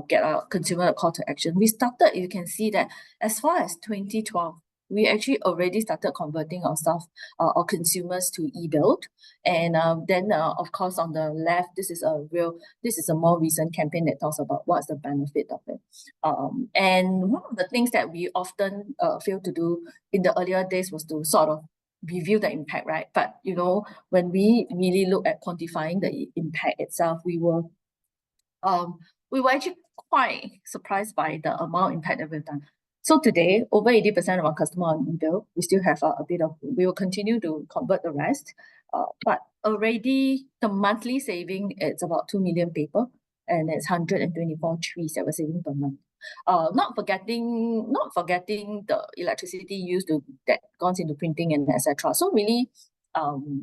get our consumer a call to action. We started, you can see that as far as 2012, we actually already started converting our staff, our consumers to e-build. And then, of course, on the left, this is a more recent campaign that talks about what's the benefit of it. And one of the things that we often fail to do in the earlier days was to sort of review the impact, right? But, you know, when we really look at quantifying the impact itself, we were actually quite surprised by the amount of impact that we've done. So today, over 80% of our customers on e-bill, we still have we will continue to convert the rest. But already the monthly saving, it's about 2 million paper, and it's 124 trees that we're saving per month. Not forgetting the electricity used that goes into printing and etc. So really,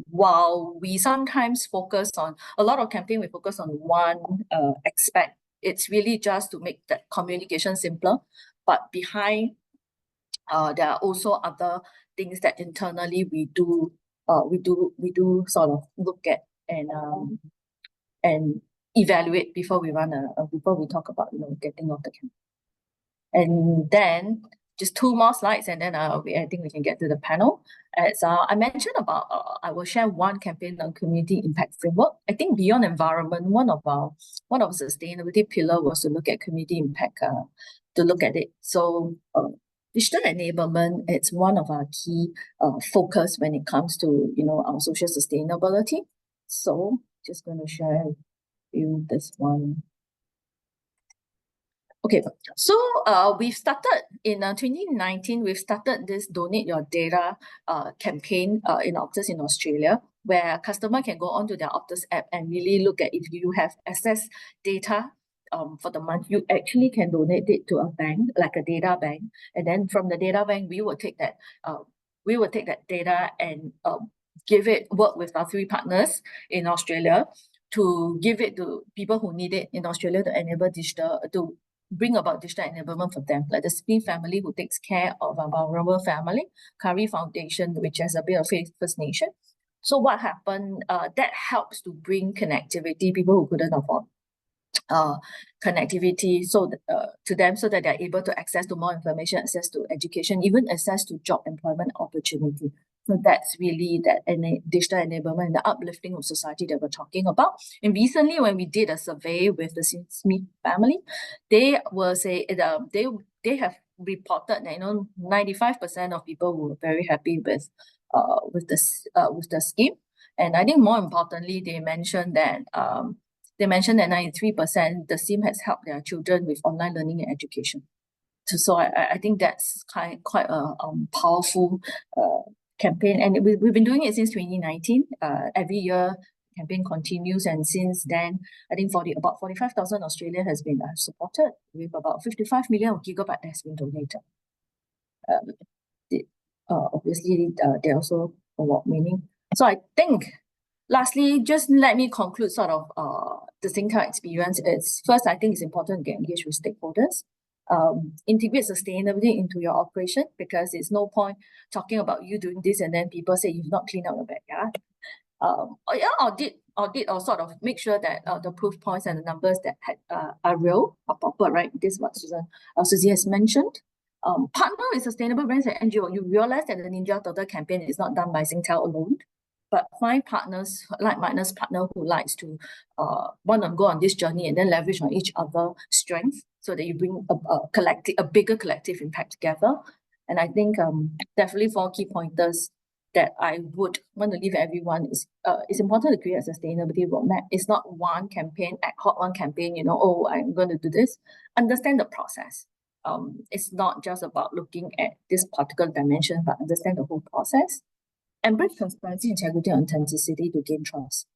while we sometimes focus on a lot of campaign, we focus on one aspect. It's really just to make that communication simpler. But behind, there are also other things that internally we do sort of look at and evaluate before we talk about getting off the campaign. And then just 2 more slides, and then I think we can get to the panel. As I mentioned about, I will share one campaign on community impact framework. I think beyond environment, one of sustainability pillar was to look at community impact, to look at it. So digital enablement, it's one of our key focus when it comes to our social sustainability. So just going to share with you this one. Okay, so we've started in 2019, we've started this Donate Your Data campaign in Optus in Australia, where a customer can go onto their Optus app and really look at if you have access data for the month, you actually can donate it to a bank, like a data bank. And then from the data bank, we will take that data and work with our 3 partners in Australia to give it to people who need it in Australia to enable to bring about digital enablement for them, like the Smith family who takes care of a vulnerable family, Curry Foundation, which has a bit of First Nation. So what happened, that helps to bring connectivity, people who couldn't afford connectivity to them, so that they're able to access to more information, access to education, even access to job employment opportunity. So that's really that digital enablement, the uplifting of society that we're talking about. And recently, when we did a survey with the Smith family, they will say they have reported that 95% of people were very happy with the scheme. And I think more importantly, they mentioned that 93% the scheme has helped their children with online learning and education. So I think that's quite a powerful campaign, and we've been doing it since 2019. Every year, campaign continues, and since then, I think about 45,000 Australians has been supported, with about 55 million of gigabyte that has been donated. Obviously, they also award meaning. So I think, lastly, just let me conclude sort of the Singtel experience. First, I think it's important to get engaged with stakeholders. Integrate sustainability into your operation, because it's no point talking about you doing this and then people say you've not cleaned up your backyard. Audit or sort of make sure that the proof points and the numbers that are real, are proper, right? This is what Suzy has mentioned. Partner with sustainable brands and NGO. You realize that the Ninja Turtle campaign is not done by Singtel alone, but find partners, like-minded partner who likes to want to go on this journey and then leverage on each other's strengths, so that you bring a bigger collective impact together. And I think definitely 4 key pointers that I would want to leave everyone is it's important to create a sustainability roadmap. It's not one campaign, ad hoc one campaign, I'm going to do this. Understand the process. It's not just about looking at this particular dimension, but understand the whole process. Embrace transparency, integrity, and authenticity to gain trust.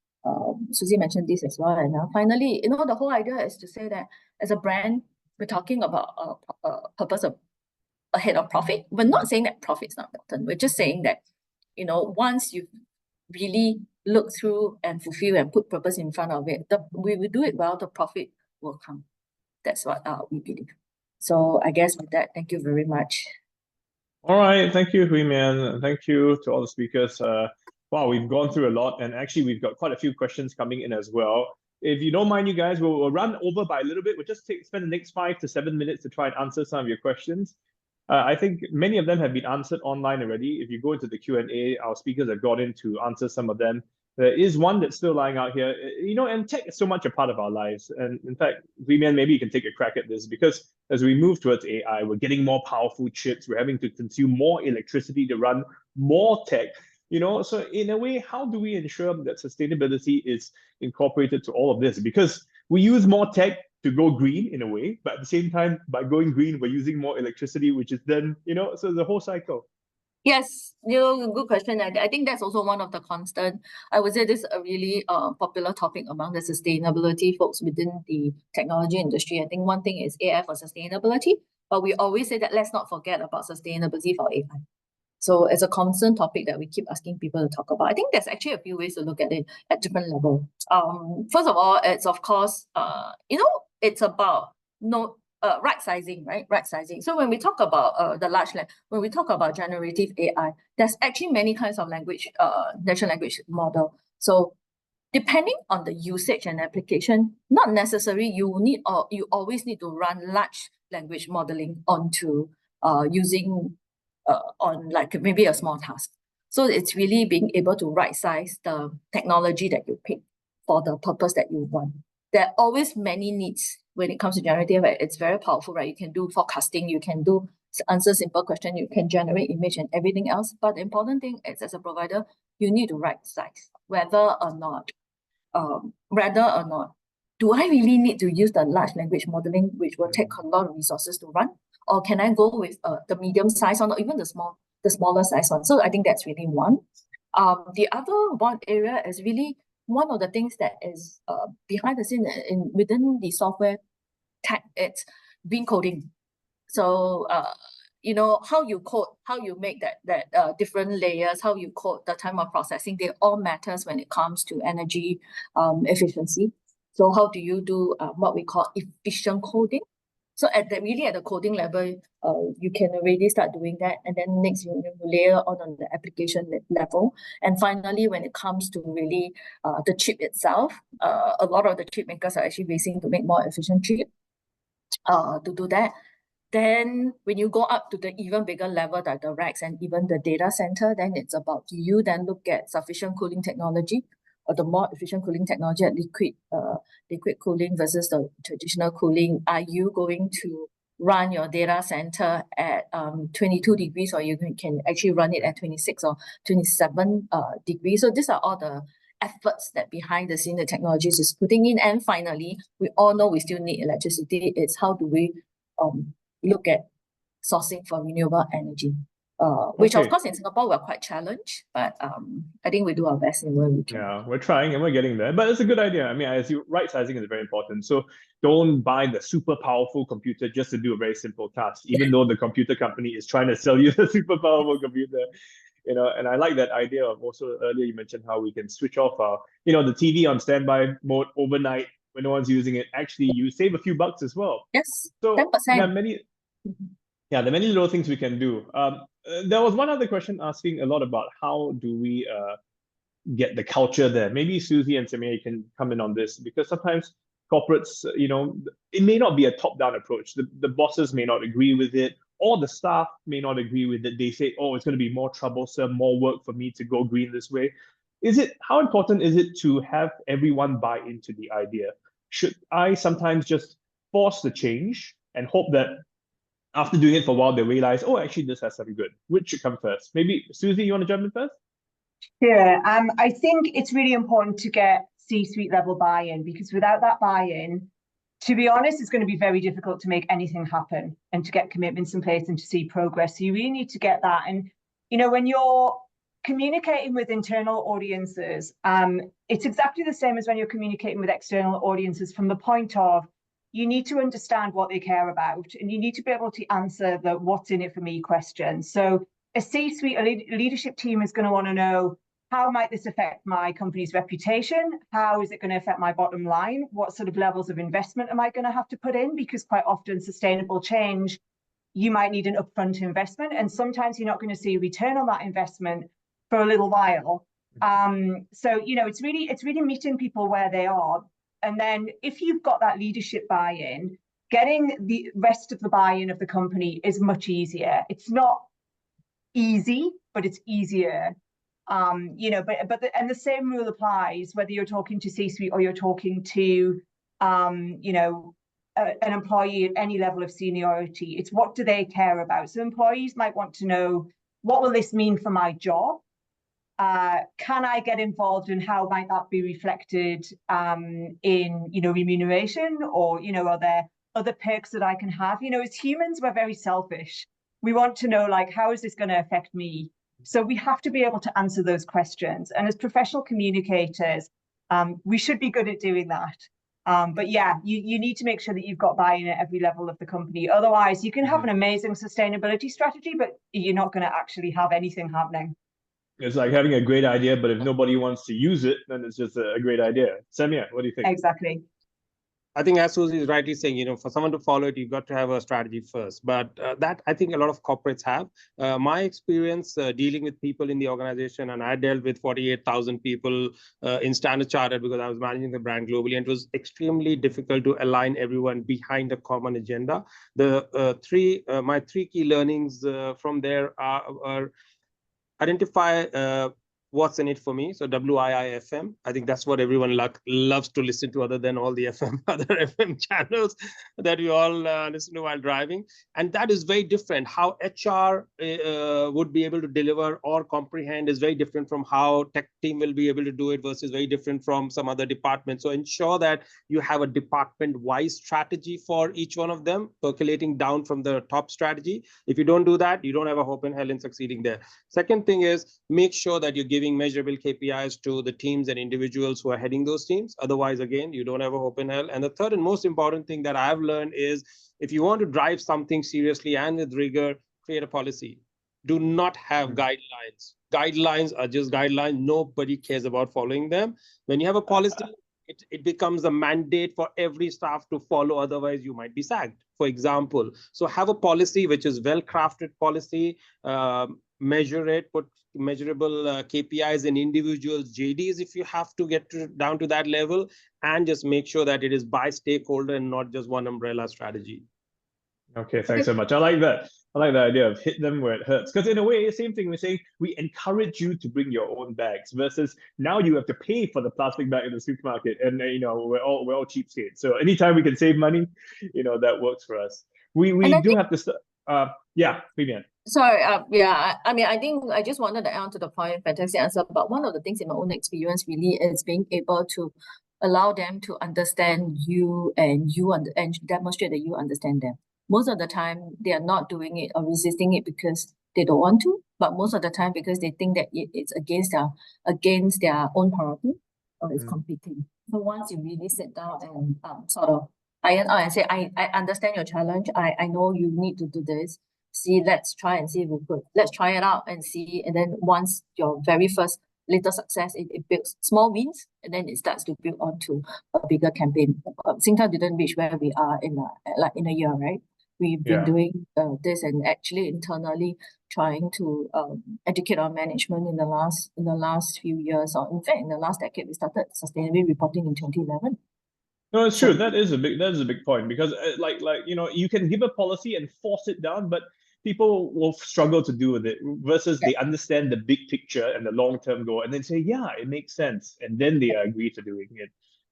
Suzy mentioned this as well. And finally, the whole idea is to say that as a brand, we're talking about a purpose ahead of profit. We're not saying that profit's not important. We're just saying that, once you really look through and fulfill and put purpose in front of it, we will do it well, the profit will come. That's what we believe. So I guess with that, thank you very much. All right, thank you, Mien. Thank you to all the speakers. Wow, we've gone through a lot, and actually we've got quite a few questions coming in as well. If you don't mind, you guys, we'll run over by a little bit. We'll just spend the next 5 to 7 minutes to try and answer some of your questions. I think many of them have been answered online already. If you go into the Q&A, our speakers have got in to answer some of them. There is one that's still lying out here, and tech is so much a part of our lives. And in fact, Mien, maybe you can take a crack at this, because as we move towards AI, we're getting more powerful chips. We're having to consume more electricity to run more tech. So in a way, how do we ensure that sustainability is incorporated to all of this? Because we use more tech to go green in a way, but at the same time, by going green, we're using more electricity, which is then, so the whole cycle. Yes, good question. I think that's also one of the constant. I would say this is a really popular topic among the sustainability folks within the technology industry. I think one thing is AI for sustainability, but we always say that let's not forget about sustainability for AI. So it's a constant topic that we keep asking people to talk about. I think there's actually a few ways to look at it at different levels. First of all, it's of course, it's about right sizing, right? Right sizing. So when we talk about when we talk about generative AI, there's actually many kinds of natural language model. So depending on the usage and application, not necessarily you always need to run large language modeling onto using on like maybe a small task. So it's really being able to right size the technology that you pick for the purpose that you want. There are always many needs when it comes to generative AI. It's very powerful, right? You can do forecasting, you can do answer simple question, you can generate image and everything else. But the important thing is, as a provider, you need to right size whether or not, do I really need to use the large language modeling, which will take a lot of resources to run? Or can I go with the medium size one, or even the smaller size one? So I think that's really one. The other one area is really one of the things that is behind the scene within the software tech. It's being coding. So how you code, how you make that different layers, how you code, the time of processing, they all matters when it comes to energy efficiency. So how do you do what we call efficient coding? So at the coding level, you can already start doing that. And then next, you layer on the application level. And finally, when it comes to really the chip itself, a lot of the chip makers are actually racing to make more efficient chip to do that. Then when you go up to the even bigger level, like the racks and even the data center, then it's about, do you then look at sufficient cooling technology, or the more efficient cooling technology at liquid cooling versus the traditional cooling? Are you going to run your data center at 22 degrees, or you can actually run it at 26 or 27 degrees? So these are all the efforts that behind the scene the technologies is putting in. And finally, we all know we still need electricity. It's how do we look at sourcing for renewable energy, which of course in Singapore we're quite challenged, but I think we do our best in where we can. Yeah, we're trying and we're getting there, but it's a good idea. I mean, as you right sizing is very important. So don't buy the super powerful computer just to do a very simple task, even though the computer company is trying to sell you the super powerful computer. And I like that idea of also earlier you mentioned how we can switch off our, the TV on standby mode overnight when no one's using it. Actually, you save a few bucks as well. Yes, so 10%. There are many little things we can do. There was one other question asking a lot about how do we get the culture there. Maybe Suzy and Samir can come in on this, because sometimes corporates, it may not be a top-down approach. The bosses may not agree with it, or the staff may not agree with it. They say, oh, it's going to be more troublesome, more work for me to go green this way. How important is it to have everyone buy into the idea? Should I sometimes just force the change and hope that after doing it for a while, they realize, oh, actually, this has some good? Which should come first? Maybe Suzy, you want to jump in first? Sure. I think it's really important to get C-suite level buy-in, because without that buy-in, to be honest, it's going to be very difficult to make anything happen and to get commitments in place and to see progress. So you really need to get that. And, when you're communicating with internal audiences, it's exactly the same as when you're communicating with external audiences, from the point of, you need to understand what they care about, and you need to be able to answer the what's in it for me question. So a C-suite, a leadership team is going to want to know, how might this affect my company's reputation? How is it going to affect my bottom line? What sort of levels of investment am I going to have to put in? Because quite often sustainable change, you might need an upfront investment, and sometimes you're not going to see a return on that investment for a little while. So, it's really meeting people where they are. And then if you've got that leadership buy-in, getting the rest of the buy-in of the company is much easier. It's not easy, but it's easier. You know, and the same rule applies whether you're talking to C-suite or you're talking to, you know, an employee at any level of seniority. It's what do they care about? So employees might want to know, what will this mean for my job? Can I get involved, and how might that be reflected in, you know, remuneration, or, you know, are there other perks that I can have? You know, as humans, we're very selfish. We want to know, like, how is this going to affect me? So we have to be able to answer those questions. And as professional communicators, we should be good at doing that. But yeah, you need to make sure that you've got buy-in at every level of the company. Otherwise, you can have an amazing sustainability strategy, but you're not going to actually have anything happening. It's like having a great idea, but if nobody wants to use it, then it's just a great idea. Samir, what do you think? Exactly. I think, as Suzy is rightly saying, you know, for someone to follow it, you've got to have a strategy first. But that I think a lot of corporates have. My experience dealing with people in the organization, and I dealt with 48,000 people in Standard Chartered because I was managing the brand globally, and it was extremely difficult to align everyone behind a common agenda. My three key learnings from there are identify what's in it for me. So WIIFM. I think that's what everyone loves to listen to, other than all the other FM channels that we all listen to while driving. And that is very different. How HR would be able to deliver or comprehend is very different from how tech team will be able to do it, versus very different from some other department. So ensure that you have a department-wise strategy for each one of them, percolating down from the top strategy. If you don't do that, you don't have a hope in hell in succeeding there. Second thing is, make sure that you're giving measurable KPIs to the teams and individuals who are heading those teams. Otherwise, again, you don't have a hope in hell. And the third and most important thing that I've learned is, if you want to drive something seriously and with rigor, create a policy. Do not have guidelines. Guidelines are just guidelines. Nobody cares about following them. When you have a policy, it becomes a mandate for every staff to follow. Otherwise, you might be sacked, for example. So have a policy which is well-crafted policy, measure it, put measurable KPIs in individuals, JDs if you have to get down to that level, and just make sure that it is by stakeholder and not just one umbrella strategy. Okay, thanks so much. I like that. I like the idea of hit them where it hurts. Because in a way, same thing, we're saying we encourage you to bring your own bags, versus now you have to pay for the plastic bag in the supermarket, and you know, we're all cheapskates. So anytime we can save money, you know, that works for us. We do have to yeah, Mien. Sorry, yeah, I mean, I think I just wanted to add on to the point, fantastic answer. But one of the things in my own experience really is being able to allow them to understand you, and demonstrate that you understand them. Most of the time, they are not doing it or resisting it because they don't want to, but most of the time because they think that it's against their own priority, or it's competing. So once you really sit down and sort of iron out and say, I understand your challenge. I know you need to do this. See, let's try and see if we could. Let's try it out and see. And then once your very first little success, it builds small wins, and then it starts to build onto a bigger campaign. Singtel didn't reach where we are in a year, right? We've been doing this, and actually internally trying to educate our management in the last few years, or in fact in the last decade. We started sustainability reporting in 2011. No, it's true. That is a big point, because like you know, you can give a policy and force it down, but people will struggle to do with it, versus they understand the big picture and the long-term goal, and then say, yeah, it makes sense, and then they agree to doing it.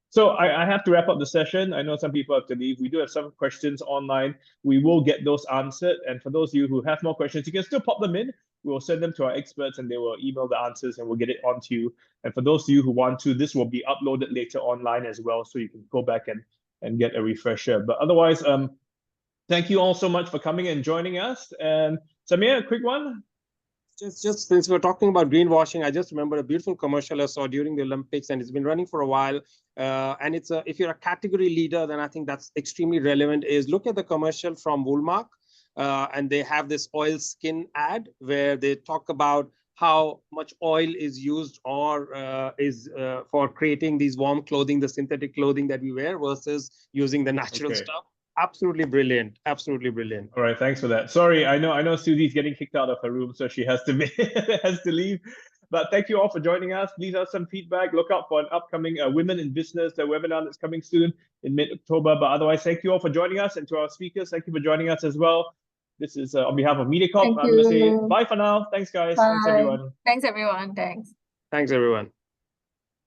So I have to wrap up the session. I know some people have to leave. We do have some questions online. We will get those answered. And for those of you who have more questions, you can still pop them in. We'll send them to our experts, and they will email the answers, and we'll get it onto you. And for those of you who want to, this will be uploaded later online as well, so you can go back and get a refresher. But otherwise, thank you all so much for coming and joining us. And Samir, a quick one. Just since we're talking about greenwashing, I just remember a beautiful commercial I saw during the Olympics, and it's been running for a while. And it's if you're a category leader, then I think that's extremely relevant. Is look at the commercial from Woolmark, and they have this oil skin ad where they talk about how much oil is used or is for creating these warm clothing, the synthetic clothing that we wear, versus using the natural stuff. Absolutely brilliant. Absolutely brilliant. All right, thanks for that. Sorry, I know Suzy's getting kicked out of her room, so she has to has to leave. But thank you all for joining us. Leave us some feedback. Look out for an upcoming Women in Business, the webinar that's coming soon in mid-October. But otherwise, thank you all for joining us. And to our speakers, thank you for joining us as well. This is on behalf of Mediacorp. Thank I'm going to say you. bye for now. Thanks, guys. Thanks, Bye. everyone. Thanks, everyone. Thanks. Thanks, everyone.